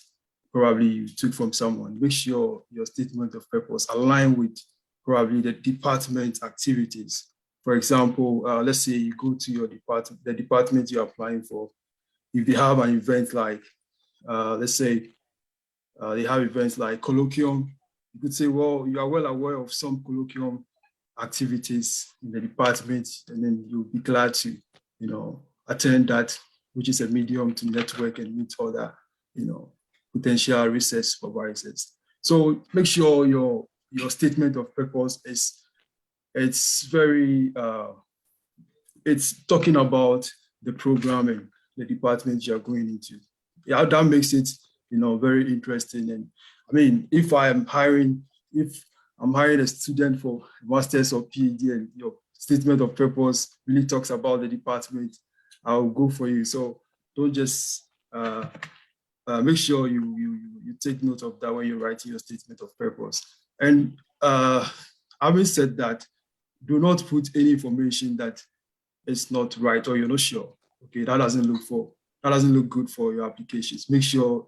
S3: probably you took from someone. Make sure your statement of purpose align with probably the department activities. For example, let's say you go to your department, the department you're applying for. If they have an event like, let's say, they have events like colloquium, you could say, well, you are well aware of some colloquium activities in the department, and then you'll be glad to, attend that, which is a medium to network and meet other, potential research supervisors. So make sure your statement of purpose it's very, it's talking about the programming, the department you're going into. Yeah, that makes it, very interesting. And I mean, if I'm hiring a student for master's or PhD, and your statement of purpose really talks about the department, I'll go for you. So don't just make sure you take note of that when you're writing your statement of purpose. And having said that, do not put any information that is not right or you're not sure. Okay, that doesn't look good for your applications. Make sure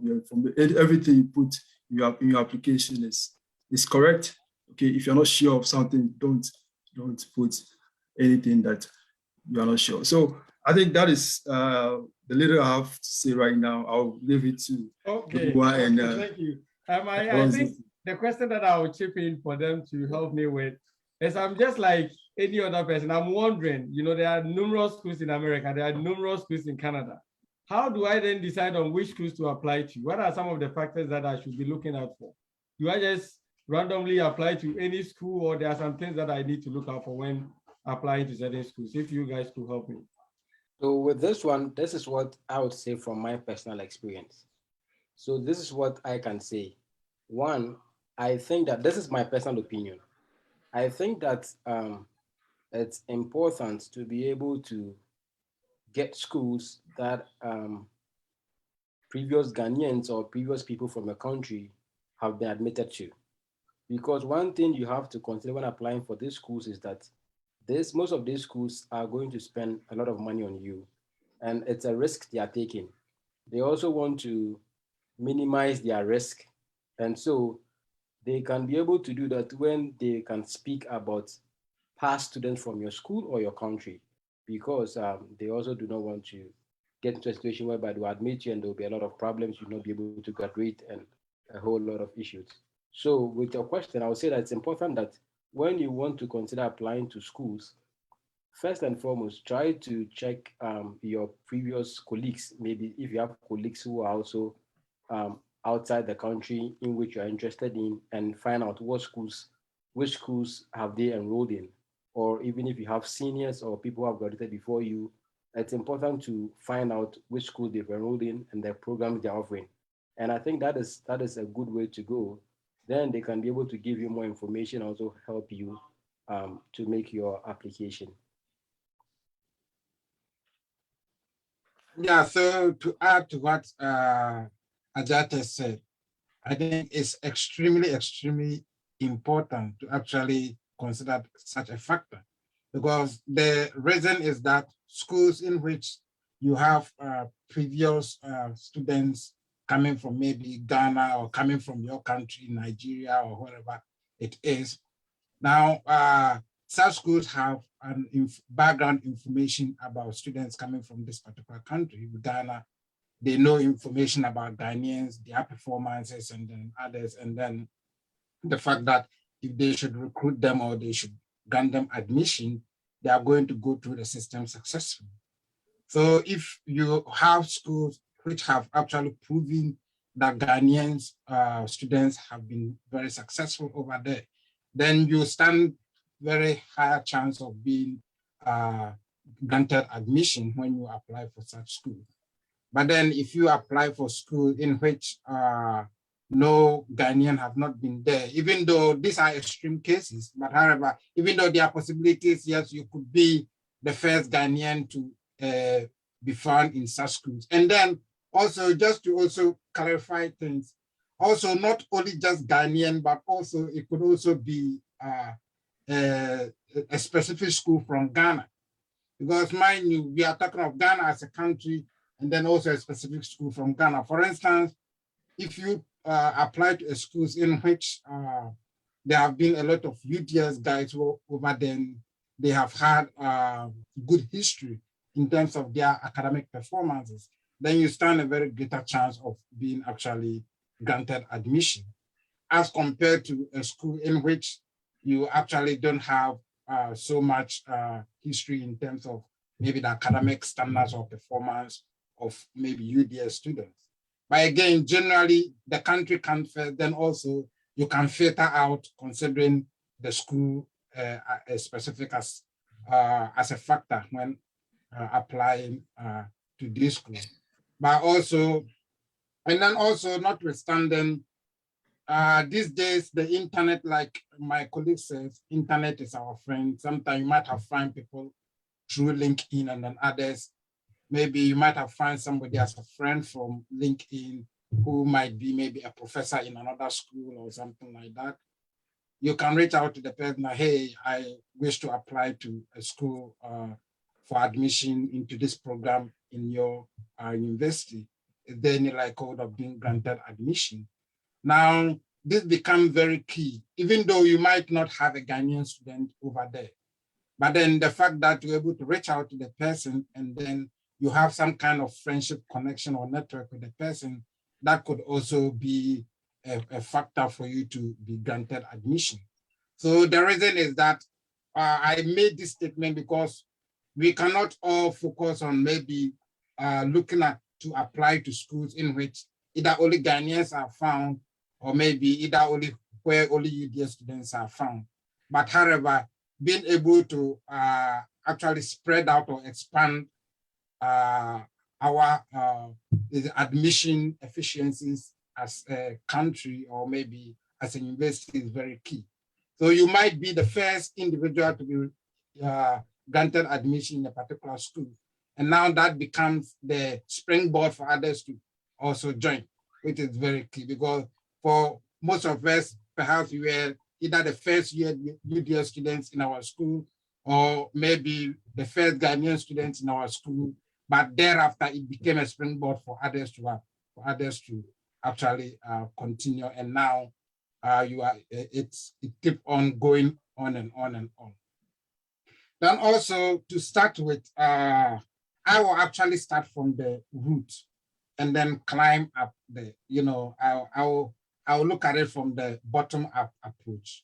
S3: everything you put in your application is correct. Okay, if you're not sure of something, don't put anything that you are not sure. So I think that is the little I have to say right now. I'll leave it to
S2: Thank you. I think the question that I will chip in for them to help me with is, I'm just like any other person. I'm wondering, there are numerous schools in America, there are numerous schools in Canada. How do I then decide on which schools to apply to? What are some of the factors that I should be looking out for? Do I just randomly apply to any school, or there are some things that I need to look out for when applying to certain schools? If you guys could help me.
S1: So with this one, this is what I would say from my personal experience. So this is what I can say. One, I think that this is my personal opinion. I think that it's important to be able to get schools that previous Ghanaians or previous people from a country have been admitted to. Because one thing you have to consider when applying for these schools is that most of these schools are going to spend a lot of money on you, and it's a risk they are taking. They also want to minimize their risk. And so they can be able to do that when they can speak about past students from your school or your country, because they also do not want to get into a situation whereby they will admit you and there will be a lot of problems, you'll not be able to graduate, and a whole lot of issues. So with your question, I would say that it's important that when you want to consider applying to schools, first and foremost, try to check your previous colleagues. Maybe if you have colleagues who are also outside the country in which you are interested in, and find out which schools have they enrolled in. Or even if you have seniors or people who have graduated before you, it's important to find out which school they've enrolled in and the programs they're offering. And I think that is a good way to go. Then they can be able to give you more information, also help you to make your application.
S4: Yeah, so to add to what Ajate said, I think it's extremely, extremely important to actually consider such a factor, because the reason is that schools in which you have previous students coming from maybe Ghana or coming from your country, Nigeria, or wherever it is, now such schools have an background information about students coming from this particular country, Ghana. They know information about Ghanaians, their performances, and then others, and then the fact that if they should recruit them or they should grant them admission, they are going to go through the system successfully. So if you have schools which have actually proven that Ghanaians students have been very successful over there, then you stand very higher chance of being granted admission when you apply for such school. But then if you apply for school in which no Ghanaian have not been there, even though these are extreme cases, but however, even though there are possibilities, yes, you could be the first Ghanaian to be found in such schools. And then also, just to also clarify things, also not only just Ghanaian, but also it could also be a specific school from Ghana. Because mind you, we are talking of Ghana as a country, and then also a specific school from Ghana. For instance, if you apply to schools in which there have been a lot of UTS guys who over then, they have had good history in terms of their academic performances, then you stand a very greater chance of being actually granted admission, as compared to a school in which you actually don't have so much history in terms of maybe the academic standards or performance of maybe UDS students. But again, generally, the country can fail, then also you can filter out considering the school specific as a factor when applying to this school. But also, and then also notwithstanding, these days, the internet, like my colleague says, internet is our friend. Sometimes you might have found people through LinkedIn, and then others, maybe you might have found somebody as a friend from LinkedIn who might be maybe a professor in another school or something like that. You can reach out to the person, hey, I wish to apply to a school for admission into this program in your university. Is there any likelihood of being granted admission? Now, this becomes very key, even though you might not have a Ghanaian student over there. But then the fact that you're able to reach out to the person and then you have some kind of friendship connection or network with the person, that could also be a factor for you to be granted admission. So the reason is that I made this statement because we cannot all focus on maybe looking at to apply to schools in which either only Ghanaians are found or maybe either only where only UDS students are found. But however, being able to actually spread out or expand our admission efficiencies as a country or maybe as a university is very key. So you might be the first individual to be granted admission in a particular school. And now that becomes the springboard for others to also join, which is very key, because for most of us, perhaps we were either the first year UDL students in our school, or maybe the first Ghanaian students in our school, but thereafter it became a springboard for others to actually continue. And now it keep on going on and on and on. Then also to start with, I will actually start from the root and then climb up the, I will look at it from the bottom up approach.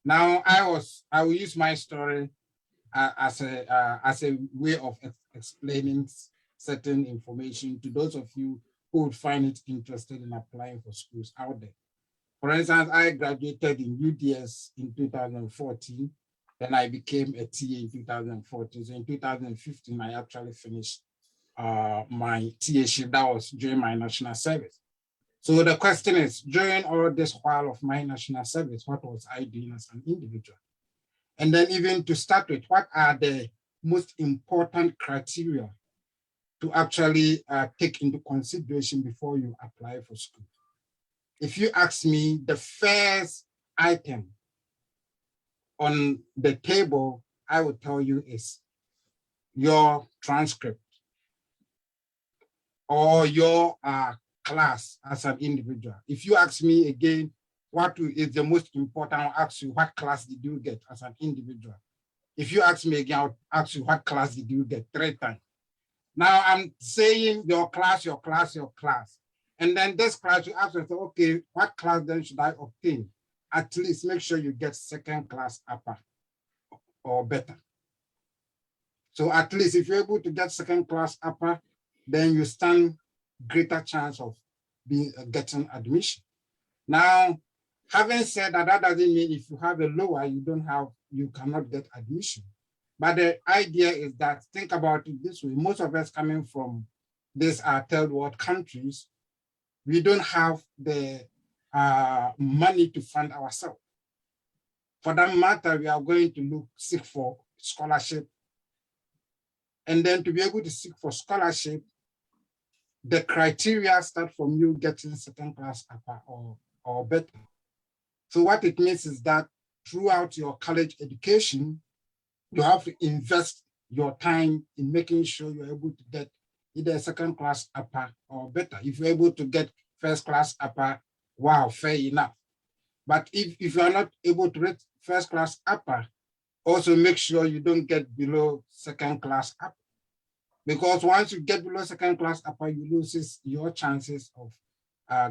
S4: Now I will use my story as a way of explaining certain information to those of you who would find it interested in applying for schools out there. For instance, I graduated in UDS in 2014, then I became a TA in 2014. So in 2015, I actually finished my TA-ship. That was during my national service. So the question is, during all this while of my national service, what was I doing as an individual? And then even to start with, what are the most important criteria to actually take into consideration before you apply for school? If you ask me, the first item on the table, I would tell you is your transcript or your class as an individual. If you ask me again, what is the most important, I'll ask you, what class did you get as an individual? If you ask me again, I'll ask you, what class did you get 3 times? Now I'm saying your class, your class, your class. And then this class, you ask yourself, okay, what class then should I obtain? At least make sure you get 2nd class upper or better. So at least if you're able to get 2nd class upper, then you stand greater chance of getting admission. Now, having said that, that doesn't mean if you have a lower, you cannot get admission. But the idea is that, think about it this way, most of us coming from these third world countries, we don't have the money to fund ourselves. For that matter, we are going to seek for scholarship. And then to be able to seek for scholarship, the criteria start from you getting 2nd class upper or better. So what it means is that throughout your college education, you have to invest your time in making sure you're able to get either 2nd class upper or better. If you're able to get 1st class upper, wow, fair enough. But if you're not able to get 1st class upper, also make sure you don't get below 2nd class upper. Because once you get below 2nd class upper, you lose your chances of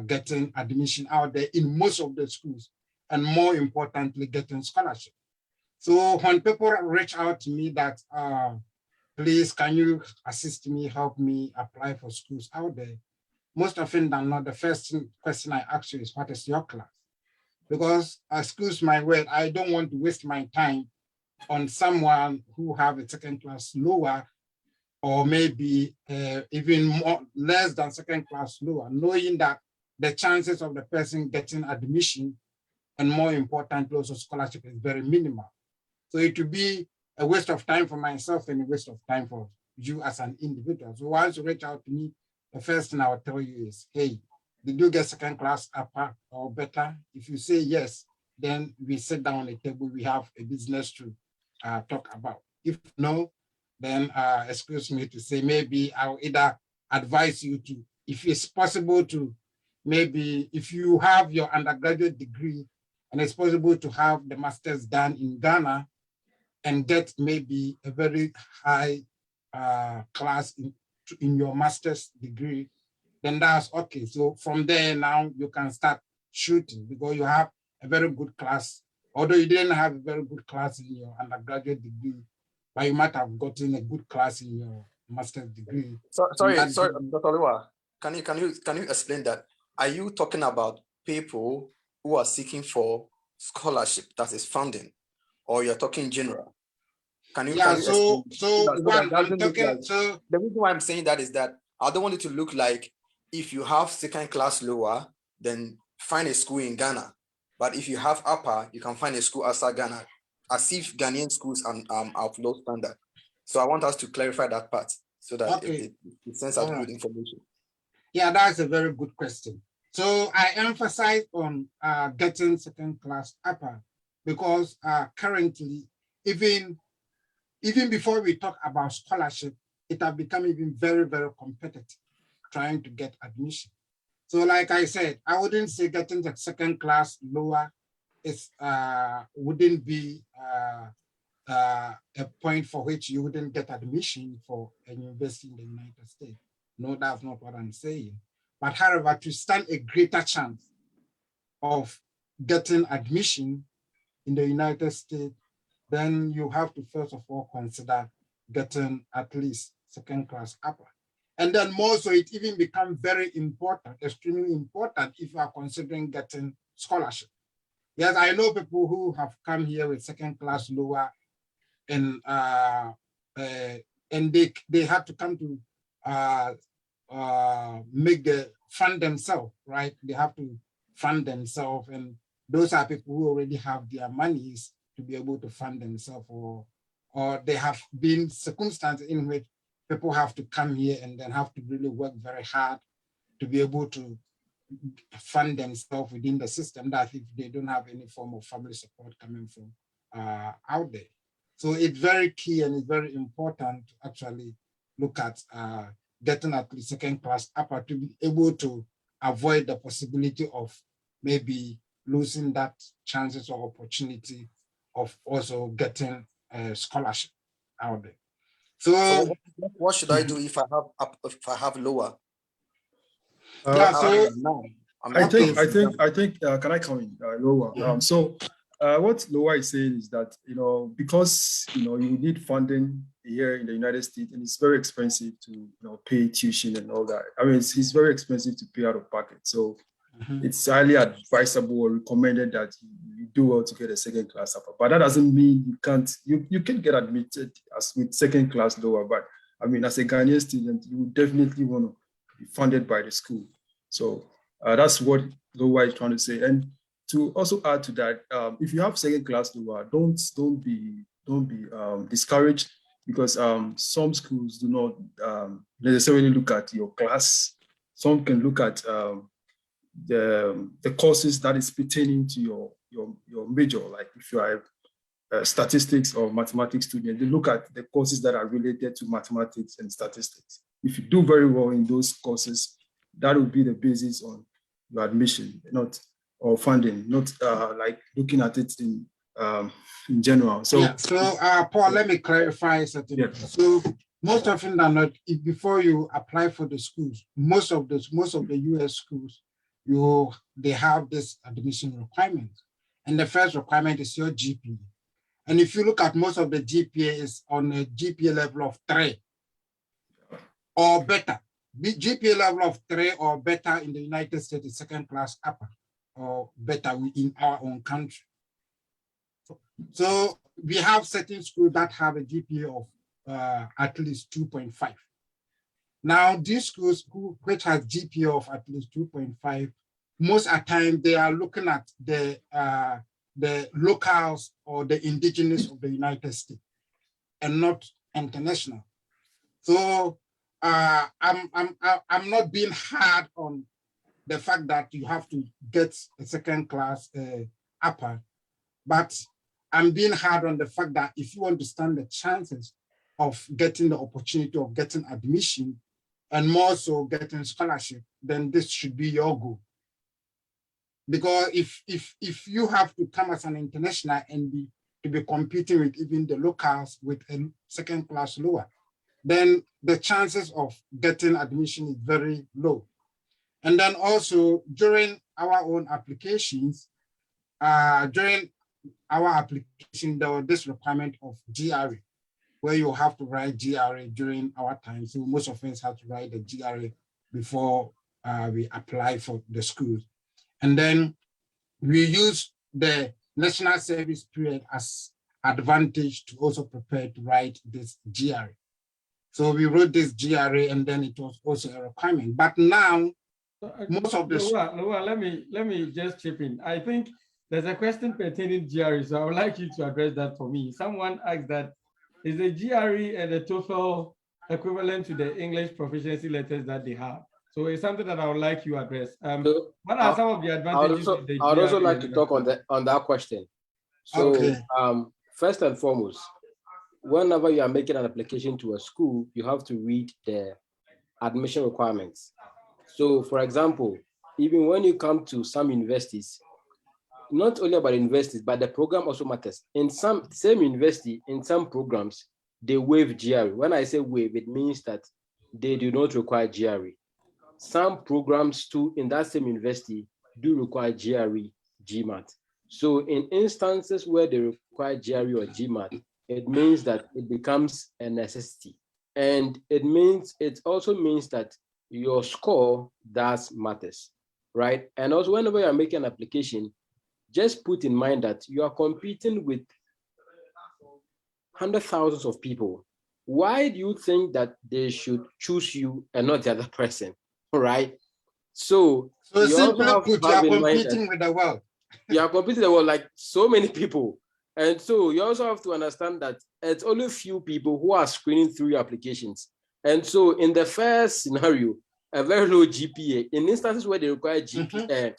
S4: getting admission out there in most of the schools, and more importantly, getting scholarship. So when people reach out to me that, please, can you assist me, help me apply for schools out there? Most often than not, the first question I ask you is, what is your class? Because, excuse my word, I don't want to waste my time on someone who have a 2nd class lower, or maybe even more less than 2nd class lower, knowing that the chances of the person getting admission and more importantly also scholarship is very minimal. So it would be a waste of time for myself and a waste of time for you as an individual. So once you reach out to me, the first thing I will tell you is, hey, did you get 2nd class upper or better? If you say yes, then we sit down at the table, we have a business to talk about. If no, then excuse me to say, maybe I'll either advise you to, if it's possible to, maybe if you have your undergraduate degree and it's possible to have the master's done in Ghana and get maybe a very high class in your master's degree, then that's okay. So from there now you can start shooting because you have a very good class. Although you didn't have a very good class in your undergraduate degree, but you might have gotten a good class in your master's degree.
S6: Sorry, Dr. Lua, can you explain that? Are you talking about people who are seeking for scholarship, that is funding, or you're talking general? Can you?
S4: Yeah.
S6: The reason why I'm saying that is that I don't want it to look like if you have 2nd class lower, then find a school in Ghana. But if you have upper, you can find a school outside Ghana, as if Ghanaian schools are of low standard. So I want us to clarify that part so that it sends out good information.
S4: Yeah, that's a very good question. So I emphasize on getting 2nd class upper because currently, even before we talk about scholarship, it has become even very, very competitive trying to get admission. So like I said, I wouldn't say getting the second class lower is wouldn't be a point for which you wouldn't get admission for a university in the United States. No, that's not what I'm saying. But however, to stand a greater chance of getting admission in the United States, then you have to first of all consider getting at least second class upper. And then more so, it even becomes very important, extremely important if you are considering getting scholarship. Yes, I know people who have come here with second class lower and they have to come to make the fund themselves, right? They have to fund themselves, and those are people who already have their monies to be able to fund themselves, or they have been circumstances in which people have to come here and then have to really work very hard to be able to fund themselves within the system, that if they don't have any form of family support coming from out there. So it's very key and it's very important to actually look at getting at least second class upper to be able to avoid the possibility of maybe losing that chances or opportunity of also getting a scholarship out there. So
S6: what should I do if I have lower?
S4: Yeah, so
S6: now
S3: I think, can I come in, Loa? So what Loa is saying is that, because, you need funding here in the United States, and it's very expensive to, pay tuition and all that. I mean, it's very expensive to pay out of pocket. So it's highly advisable or recommended that you do well to get a second class upper. But that doesn't mean you can get admitted as with second class lower. But I mean, as a Ghanaian student, you would definitely want to be funded by the school. So that's what Loa is trying to say. And to also add to that, if you have second class Loa, don't be discouraged, because some schools do not necessarily look at your class. Some can look at the courses that is pertaining to your major. Like if you are a statistics or mathematics student, they look at the courses that are related to mathematics and statistics. If you do very well in those courses, that will be the basis on your admission, or funding, not like looking at it in general. So,
S4: yeah. So Paul, let me clarify something. Yeah. So most often than not, before you apply for the schools, most of the US schools, they have this admission requirement, and the first requirement is your GPA. And if you look at most of the GPA is on a GPA level of 3 or better. The GPA level of 3 or better in the United States is second class upper or better in our own country. So we have certain schools that have a GPA of at least 2.5. Now these schools which has GPA of at least 2.5, most of the time they are looking at the locals or the indigenous of the United States and not international. So I'm not being hard on the fact that you have to get a second class upper, but I'm being hard on the fact that if you understand the chances of getting the opportunity of getting admission and more so getting scholarship, then this should be your goal. Because if you have to come as an international and be competing with even the locals with a second class lower, then the chances of getting admission is very low. And then also during our own applications, there was this requirement of GRE, where you have to write GRE during our time. So most of us have to write the GRE before we apply for the schools. And then we use the national service period as advantage to also prepare to write this GRE. So we wrote this GRE, and then it was also a requirement. But now, most of this.
S2: Noah, let me just chip in. I think there's a question pertaining GRE, so I would like you to address that for me. Someone asked that, is the GRE and the TOEFL equivalent to the English proficiency letters that they have? So it's something that I would like you to address. What are some of the advantages of the GRE?
S1: I would also like to talk on that question. So,
S4: okay.
S1: First and foremost, whenever you are making an application to a school, you have to read the admission requirements. So, for example, even when you come to some universities, not only about universities, but the program also matters. In some same university, in some programs, they waive GRE. When I say waive, it means that they do not require GRE. Some programs too in that same university do require GRE, GMAT. So in instances where they require GRE or GMAT, it means that it becomes a necessity. And it also means that your score does matters, right? And also whenever you're making an application, just put in mind that you are competing with hundred thousands of people. Why do you think that they should choose you and not the other person? Right? So you also
S4: simply
S1: have to
S4: put, you
S1: have
S4: are
S1: in mind that
S4: competing with the world.
S1: you are competing with the world like so many people. And so you also have to understand that it's only a few people who are screening through your applications. And so in the first scenario, a very low GPA, in instances where they require GPA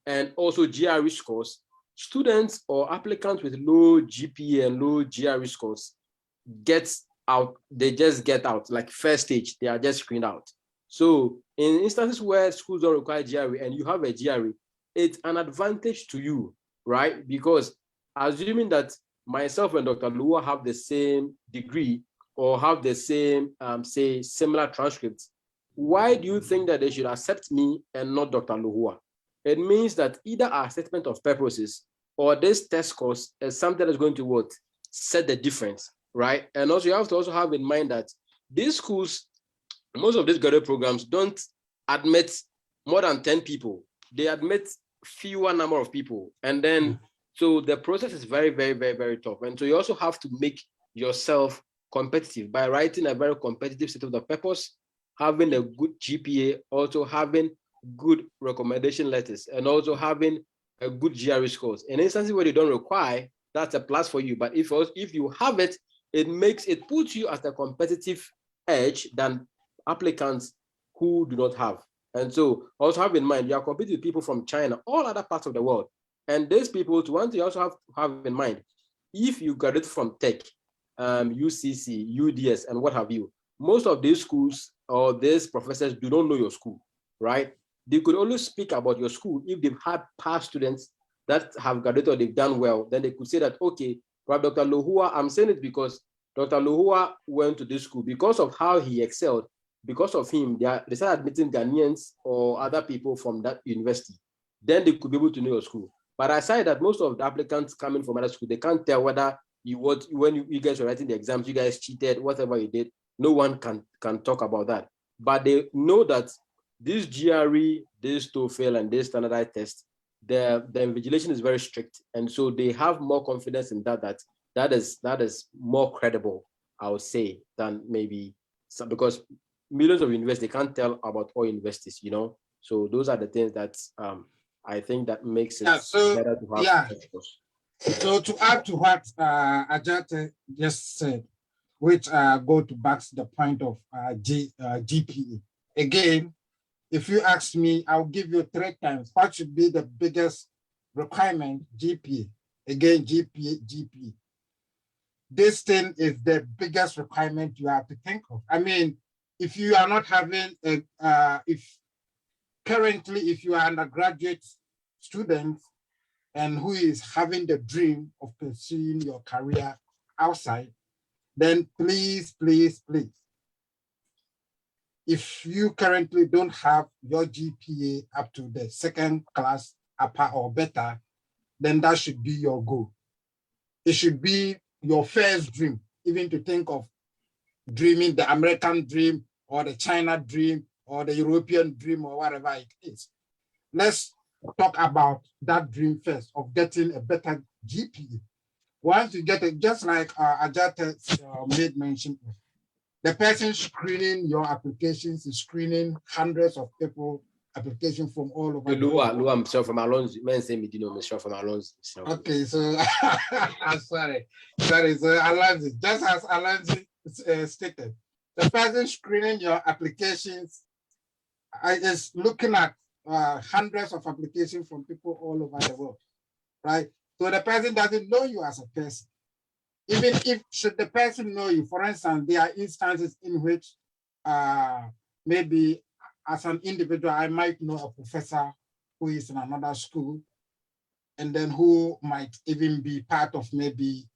S1: and also GRE scores, students or applicants with low GPA and low GRE scores get out, they just get out, like first stage, they are just screened out. So in instances where schools don't require GRE and you have a GRE, it's an advantage to you, right? Because assuming that myself and Dr. Lua have the same degree or have the same, say, similar transcripts, why do you think that they should accept me and not Dr. Luhua? It means that either our assessment of purposes or this test course is something that's going to what? Set the difference, right? And also you have to also have in mind that these schools, most of these graduate programs don't admit more than 10 people. They admit fewer number of people. And then, so the process is very, very, very, very tough. And so you also have to make yourself competitive by writing a very competitive set of the purpose, having a good GPA, also having good recommendation letters, and also having a good GRE scores. In instances where you don't require, that's a plus for you. But if you have it, it puts you at a competitive edge than applicants who do not have. And so also have in mind, you are competing with people from China, all other parts of the world. And these people, to one thing you also have to have in mind, if you graduate from tech, UCC, UDS, and what have you, most of these schools or these professors do not know your school, right? They could only speak about your school if they've had past students that have graduated or they've done well. Then they could say that, okay, Dr. Lohua, I'm saying it because Dr. Lohua went to this school because of how he excelled. Because of him, they started admitting Ghanaians or other people from that university. Then they could be able to know your school. But aside that, most of the applicants coming from other school, they can't tell whether when you guys were writing the exams, you guys cheated, whatever you did. No one can talk about that. But they know that this GRE, this TOEFL, and this standardized test, the invigilation is very strict, and so they have more confidence in that is more credible, I would say, than maybe some, because millions of universities, they can't tell about all universities, you know. So those are the things that I think that makes it better to have.
S4: So to add to what Ajate just said, which go to back to the point of GPA. Again, if you ask me, I'll give you 3 times. What should be the biggest requirement? GPA. Again, GPA. This thing is the biggest requirement you have to think of. I mean, if you are not having if you are an undergraduate student and who is having the dream of pursuing your career outside, then please, please, please, if you currently don't have your GPA up to the 2nd class upper or better, then that should be your goal. It should be your first dream, even to think of dreaming the American dream or the China dream or the European dream or whatever it is. Let's talk about that dream first of getting a better GPA. Once you get it, just like Ajata made mention of, the person screening your applications is screening hundreds of people application from all over the world.
S1: Lua, I'm from Alonso. Men say me, Mr. from Alonso.
S4: Okay, so I'm sorry. So Alonso, just as Alonso stated, the person screening your applications is looking at hundreds of applications from people all over the world, right? So the person doesn't know you as a person. even if should the person know you, for instance, there are instances in which maybe as an individual, I might know a professor who is in another school, and then who might even be part of maybe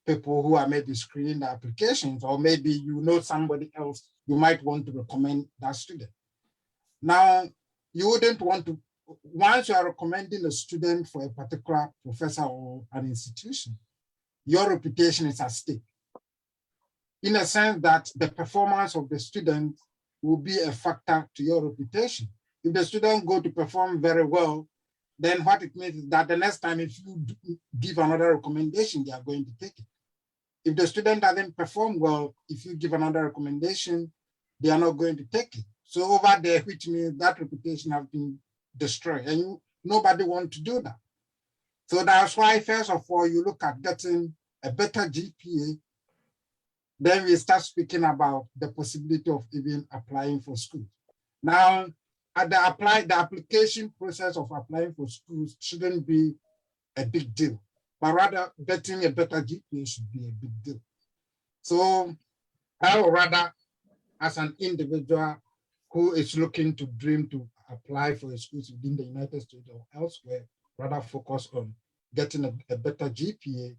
S4: people who are maybe screening the applications, or maybe you know somebody else, you might want to recommend that student. Now, you wouldn't want to, once you are recommending a student for a particular professor or an institution, your reputation is at stake. In a sense that the performance of the student will be a factor to your reputation. If the student go to perform very well, then what it means is that the next time if you give another recommendation, they are going to take it. If the student doesn't perform well, if you give another recommendation, they are not going to take it. So over there, which means that reputation has been destroyed, and nobody wants to do that. So that's why, first of all, you look at getting a better GPA. Then we start speaking about the possibility of even applying for schools. Now, at the application process of applying for schools shouldn't be a big deal, but rather getting a better GPA should be a big deal. So I would rather, as an individual who is looking to dream to apply for a schools within the United States or elsewhere, rather focus on getting a better GPA,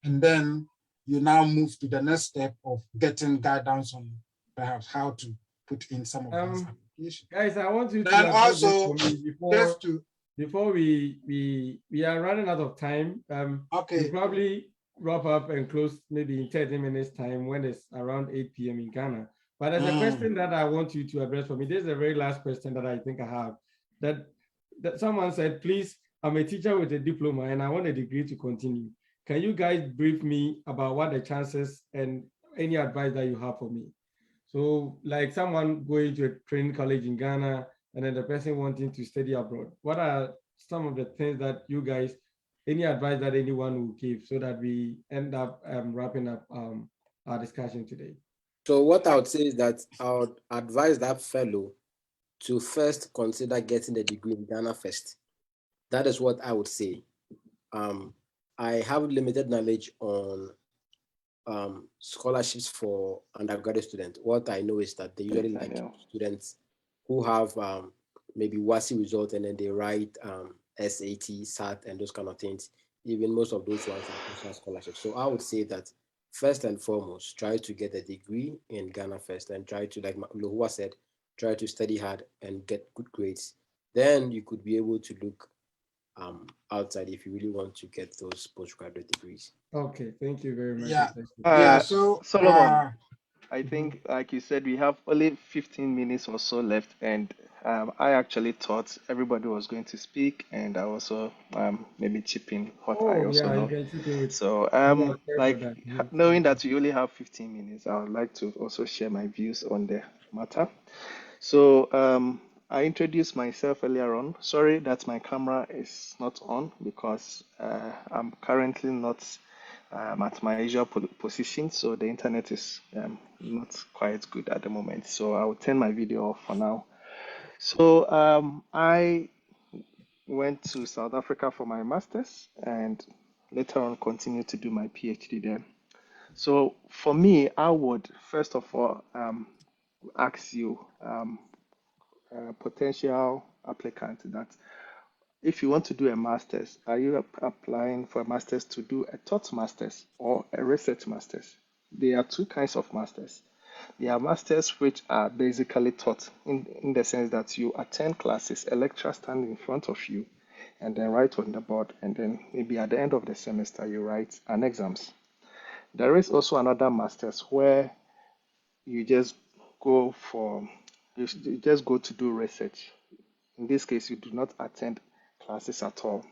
S4: and then you now move to the next step of getting guidance on perhaps how to put in some of these applications.
S2: Guys, I want you to
S4: then also
S2: before we are running out of time.
S4: Okay.
S2: We'll probably wrap up and close maybe in 30 minutes time when it's around 8 p.m. in Ghana. But there's a question that I want you to address for me. This is the very last question that I think I have. That someone said, please, I'm a teacher with a diploma and I want a degree to continue. Can you guys brief me about what the chances and any advice that you have for me? So like someone going to a training college in Ghana and then the person wanting to study abroad, what are some of the things that you guys, any advice that anyone will give so that we end up wrapping up our discussion today?
S1: So what I would say is that I would advise that fellow to first consider getting a degree in Ghana first. That is what I would say. I have limited knowledge on scholarships for undergraduate students. What I know is that they usually like students who have maybe WASI result and then they write SAT, SAT, and those kind of things. Even most of those ones are personal scholarships. So I would say that first and foremost, try to get a degree in Ghana first and try to, like Lohua said, try to study hard and get good grades. Then you could be able to look outside if you really want to get those postgraduate degrees.
S2: Okay, thank you very much.
S5: So Solomon, I think, like you said, we have only 15 minutes or so left, and I actually thought everybody was going to speak, and I also maybe chip in what I also know. So, knowing that we only have 15 minutes, I would like to also share my views on the matter. So, I introduced myself earlier on. Sorry that my camera is not on because I'm currently not at my usual position, so the internet is not quite good at the moment. So I will turn my video off for now. So I went to South Africa for my master's and later on continued to do my PhD there. So for me, I would first of all ask you, potential applicant, that if you want to do a master's, are you applying for a master's to do a taught master's or a research master's? There are two kinds of masters. There are masters which are basically taught in the sense that you attend classes, a lecturer standing in front of you, and then write on the board, and then maybe at the end of the semester you write an exams. There is also another masters where you just go to do research. In this case, you do not attend classes at all.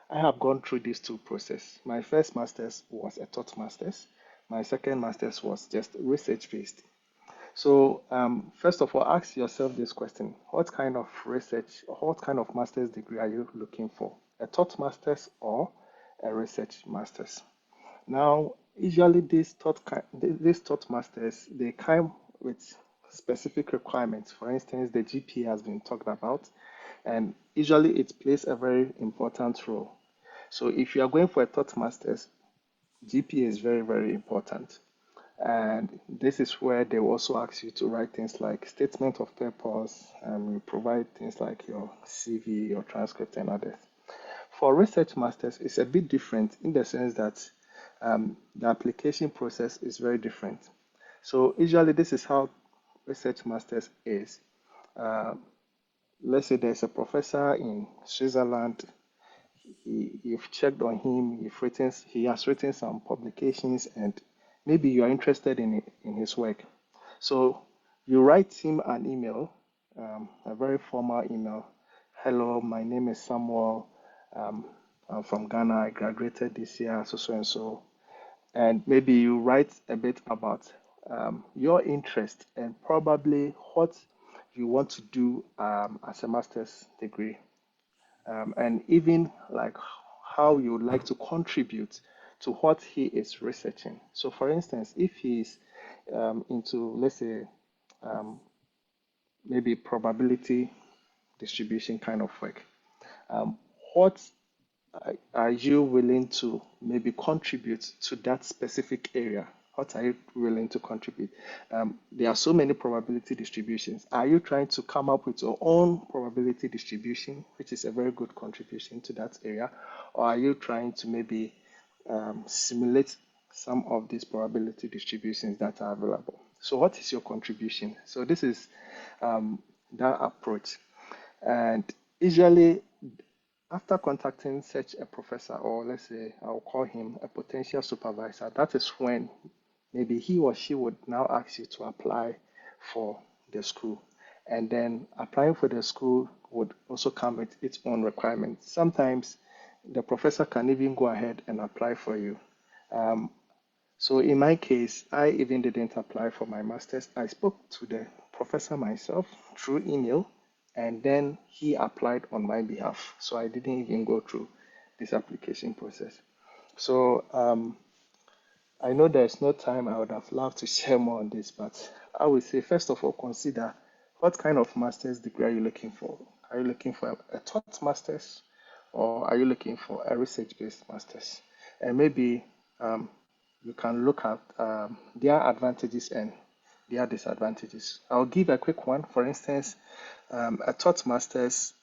S5: I have gone through these two processes. My first master's was a taught master's. My second master's was just research based. So first of all, ask yourself this question: what kind of research, or what kind of master's degree are you looking for? A taught master's or a research master's? Now, usually these taught masters, they come with specific requirements. For instance, the GPA has been talked about, and usually it plays a very important role. So if you are going for a taught master's, GPA is very, very important. And this is where they will also ask you to write things like statement of purpose, you provide things like your CV, your transcript, and others. For research masters, it's a bit different in the sense that the application process is very different. So usually this is how research masters is. Let's say there's a professor in Switzerland. You've checked on him. He has written some publications, and maybe you are interested in his work. So you write him an email, a very formal email. Hello, my name is Samuel. I'm from Ghana. I graduated this year, so and so. And maybe you write a bit about your interest and probably what you want to do as a master's degree, and even like how you would like to contribute to what he is researching. So, for instance, if he's into, let's say, maybe probability distribution kind of work, what are you willing to maybe contribute to that specific area? What are you willing to contribute? There are so many probability distributions. Are you trying to come up with your own probability distribution, which is a very good contribution to that area? Or are you trying to maybe simulate some of these probability distributions that are available? So what is your contribution? So this is that approach. And usually after contacting such a professor, or let's say I'll call him a potential supervisor, that is when maybe he or she would now ask you to apply for the school. And then applying for the school would also come with its own requirements. Sometimes the professor can even go ahead and apply for you. So in my case, I even didn't apply for my master's. I spoke to the professor myself through email, and then he applied on my behalf. So I didn't even go through this application process. So I know there's no time. I would have loved to share more on this, but I would say, first of all, consider what kind of master's degree are you looking for? Are you looking for a taught master's, or are you looking for a research-based master's? And maybe you can look at their advantages and their disadvantages. I'll give a quick one. For instance, a taught master's,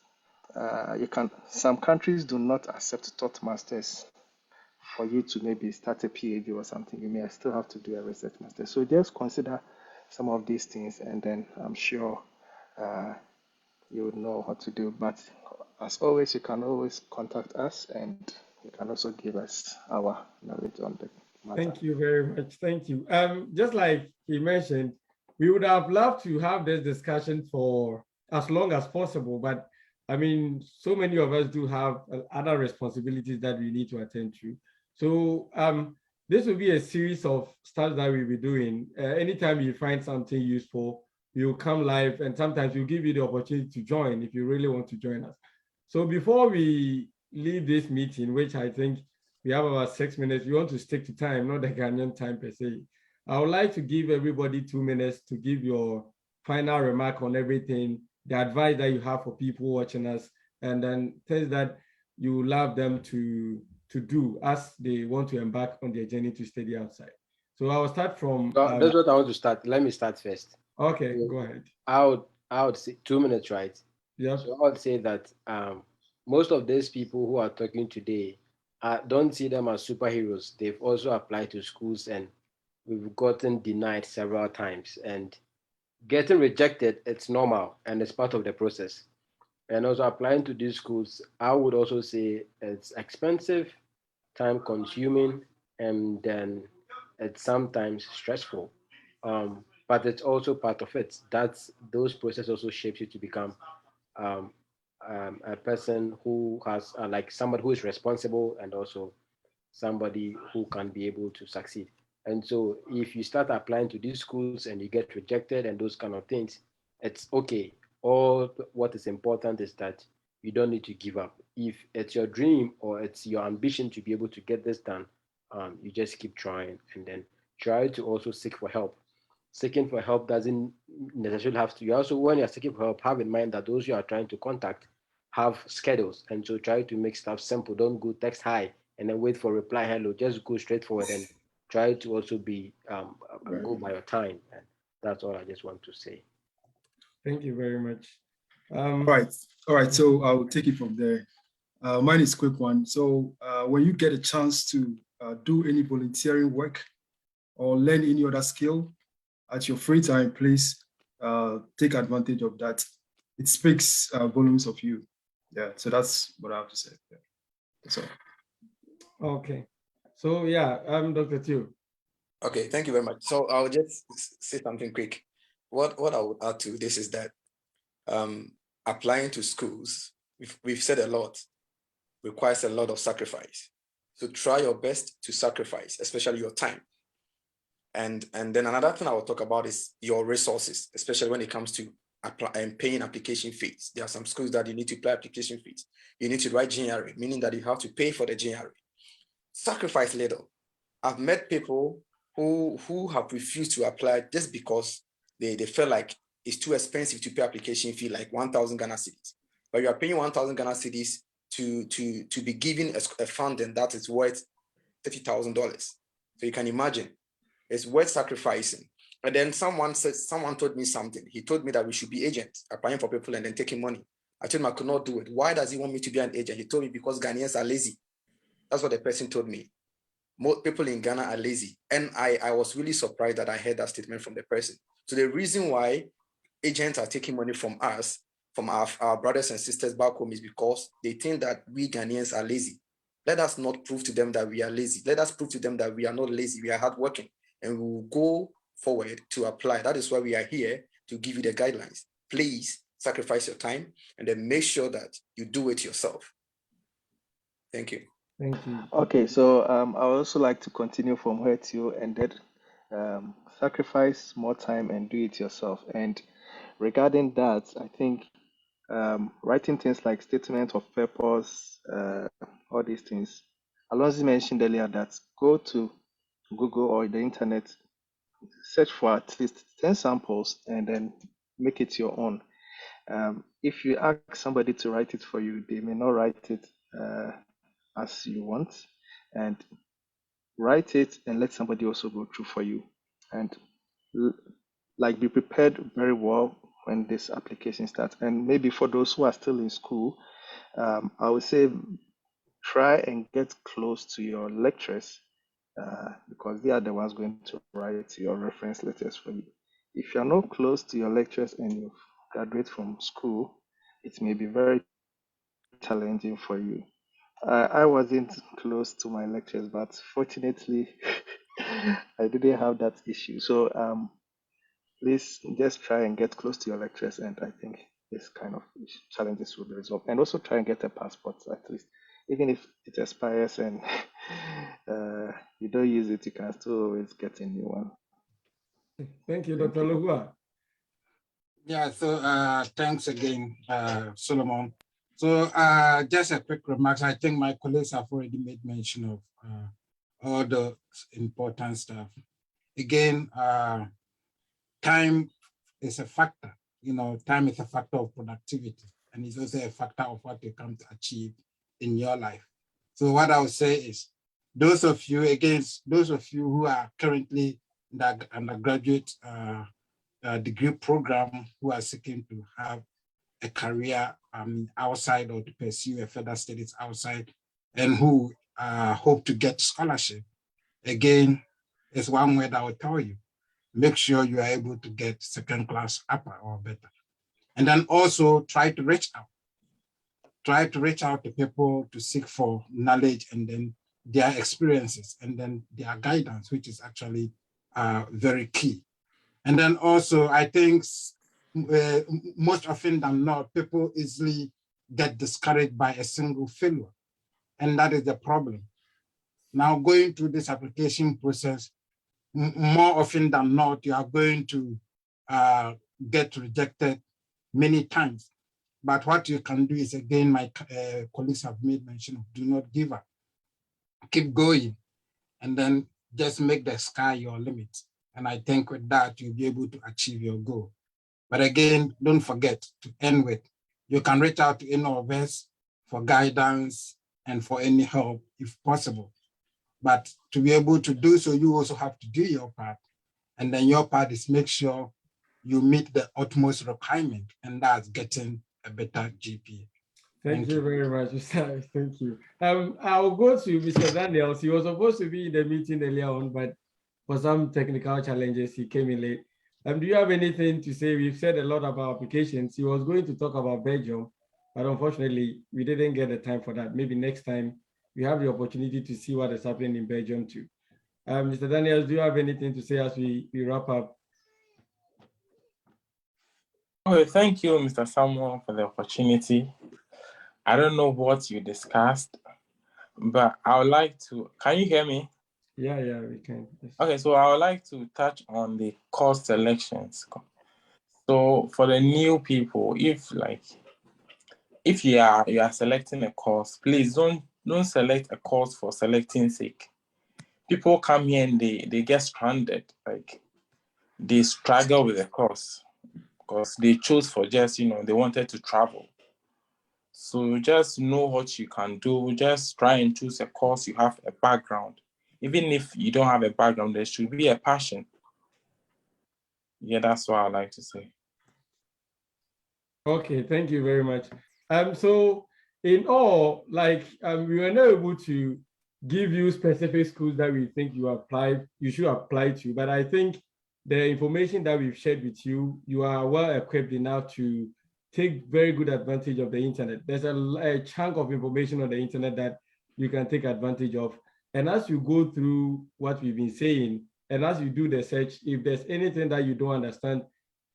S5: some countries do not accept taught masters. For you to maybe start a PhD or something, you may still have to do a research master. So just consider some of these things, and then I'm sure you would know what to do. But as always, you can always contact us, and you can also give us our knowledge on the matter.
S2: Thank you very much. Thank you. Just like he mentioned, we would have loved to have this discussion for as long as possible, but I mean, so many of us do have other responsibilities that we need to attend to. So this will be a series of stuff that we'll be doing. Anytime you find something useful, you'll come live, and sometimes we'll give you the opportunity to join if you really want to join us. So before we leave this meeting, which I think we have about 6 minutes, we want to stick to time, not the Ghanaian time per se. I would like to give everybody 2 minutes to give your final remark on everything, the advice that you have for people watching us, and then things that you love them to do as they want to embark on their journey to study outside. So I will start from.
S1: That's what I want to start. Let me start first.
S2: Okay, go ahead.
S1: I would say 2 minutes, right?
S2: Yeah.
S1: So I would say that most of these people who are talking today, don't see them as superheroes. They've also applied to schools, and we've gotten denied several times. And getting rejected, it's normal, and it's part of the process. And also applying to these schools, I would also say it's expensive, time consuming, and then it's sometimes stressful. But it's also part of it. Those processes also shapes you to become um, a person who has like somebody who is responsible, and also somebody who can be able to succeed. And so if you start applying to these schools and you get rejected and those kind of things, it's okay. All what is important is that you don't need to give up. If it's your dream or it's your ambition to be able to get this done, you just keep trying, and then try to also seek for help. Seeking for help doesn't necessarily have to. You also, when you're seeking for help, have in mind that those you are trying to contact have schedules, and so try to make stuff simple. Don't go text hi and then wait for reply hello. Just go straight forward and try to also be
S3: Right.
S1: go by your time. And that's all I just want to say.
S2: Thank you very much.
S3: All right. So I'll take it from there. Mine is a quick one. So when you get a chance to do any volunteering work or learn any other skill at your free time, please take advantage of that. It speaks volumes of you. Yeah, so that's what I have to say. Yeah. That's all.
S2: Okay. So yeah, I'm Dr. Teo.
S6: Okay, thank you very much. So I'll just say something quick. What I would add to this is that applying to schools, we've said a lot, requires a lot of sacrifice. So try your best to sacrifice, especially your time. And then another thing I will talk about is your resources, especially when it comes to paying application fees. There are some schools that you need to pay application fees. You need to write GRE, meaning that you have to pay for the GRE. Sacrifice little. I've met people who have refused to apply just because they felt like it's too expensive to pay application fee, like 1,000 Ghana cedis. But you are paying 1,000 Ghana cedis to be given a funding that is worth $30,000. So you can imagine, it's worth sacrificing. And then someone told me something. He told me that we should be agents, applying for people and then taking money. I told him I could not do it. Why does he want me to be an agent? He told me because Ghanaians are lazy. That's what the person told me. Most people in Ghana are lazy. And I was really surprised that I heard that statement from the person. So the reason why agents are taking money from us, from our brothers and sisters back home, is because they think that we Ghanaians are lazy. Let us not prove to them that we are lazy. Let us prove to them that we are not lazy. We are hardworking and we will go forward to apply. That is why we are here, to give you the guidelines. Please sacrifice your time and then make sure that you do it yourself. Thank you.
S2: Thank you.
S5: Okay, so I would also like to continue from where Theo ended. Sacrifice more time and do it yourself. And regarding that, I think writing things like statement of purpose, all these things. Alonzi mentioned earlier that go to Google or the internet, search for at least 10 samples and then make it your own. If you ask somebody to write it for you, they may not write it as you want, and write it and let somebody also go through for you, and like be prepared very well when this application starts. And maybe for those who are still in school, I would say try and get close to your lecturers because they are the ones going to write your reference letters for you. If you're not close to your lecturers and you graduate from school, it may be very challenging for you. I wasn't close to my lecturers, but fortunately, I didn't have that issue. So please just try and get close to your lecturers, and I think this kind of challenges will be resolved. And also try and get a passport at least, even if it expires and you don't use it, you can still always get a new one.
S2: Thank you,
S5: Thank
S2: Dr.
S5: you.
S2: Lohua.
S4: Yeah, so thanks again, Solomon. So just a quick remarks. I think my colleagues have already made mention of all the important stuff. Again, time is a factor. You know, time is a factor of productivity, and it's also a factor of what you come to achieve in your life. So what I would say is, those of you who are currently in the undergraduate degree program, who are seeking to have a career outside or to pursue a further studies outside, and who hope to get scholarship, again, is one word I will tell you: make sure you are able to get second class upper or better. And then also try to reach out. Try to reach out to people to seek for knowledge and then their experiences and then their guidance, which is actually very key. And then also, I think most often than not, people easily get discouraged by a single failure. And that is the problem. Now, going through this application process, more often than not, you are going to get rejected many times. But what you can do is, again, my colleagues have made mention of, do not give up. Keep going, and then just make the sky your limit. And I think with that, you'll be able to achieve your goal. But again, don't forget to end with, you can reach out to any of us for guidance, and for any help if possible. But to be able to do so, you also have to do your part. And then your part is make sure you meet the utmost requirement, and that's getting a better GPA.
S2: Thank you very much, Mr. Thank you. I'll go to Mr. Daniels. He was supposed to be in the meeting earlier on, but for some technical challenges, he came in late. Do you have anything to say? We've said a lot about applications. He was going to talk about Belgium, but unfortunately, we didn't get the time for that. Maybe next time we have the opportunity to see what is happening in Belgium too. Mr. Daniels, do you have anything to say as we wrap up?
S7: Okay, thank you, Mr. Samuel, for the opportunity. I don't know what you discussed, but I would like to, can you hear me?
S2: Yeah, we can. Yes.
S7: Okay, so I would like to touch on the course selections. So for the new people, if you are selecting a course, please don't select a course for selecting sake. People come here and they get stranded, like they struggle with the course because they chose for just, they wanted to travel. So just know what you can do. Just try and choose a course you have a background. Even if you don't have a background, there should be a passion. Yeah, that's what I like to say.
S2: Okay, thank you very much. So in all, we were not able to give you specific schools that we think you should apply to, but I think the information that we've shared with you, you are well equipped enough to take very good advantage of the internet. There's a chunk of information on the internet that you can take advantage of. And as you go through what we've been saying, and as you do the search, if there's anything that you don't understand,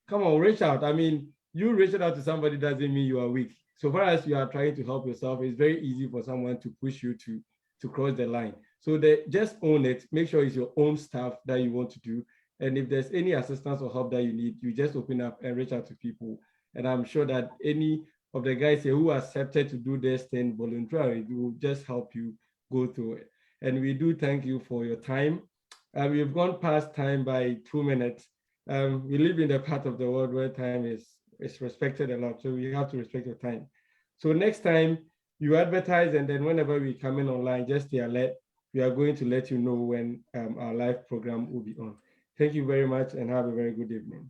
S2: come on, reach out. I mean, you reaching out to somebody doesn't mean you are weak. So far as you are trying to help yourself, it's very easy for someone to push you to cross the line. So just own it. Make sure it's your own stuff that you want to do. And if there's any assistance or help that you need, you just open up and reach out to people. And I'm sure that any of the guys here who accepted to do this thing voluntarily will just help you go through it. And we do thank you for your time. We've gone past time by 2 minutes. We live in a part of the world where time is respected a lot, so we have to respect your time. So next time you advertise, and then whenever we come in online, just stay alert. We are going to let you know when our live program will be on. Thank you very much and have a very good evening.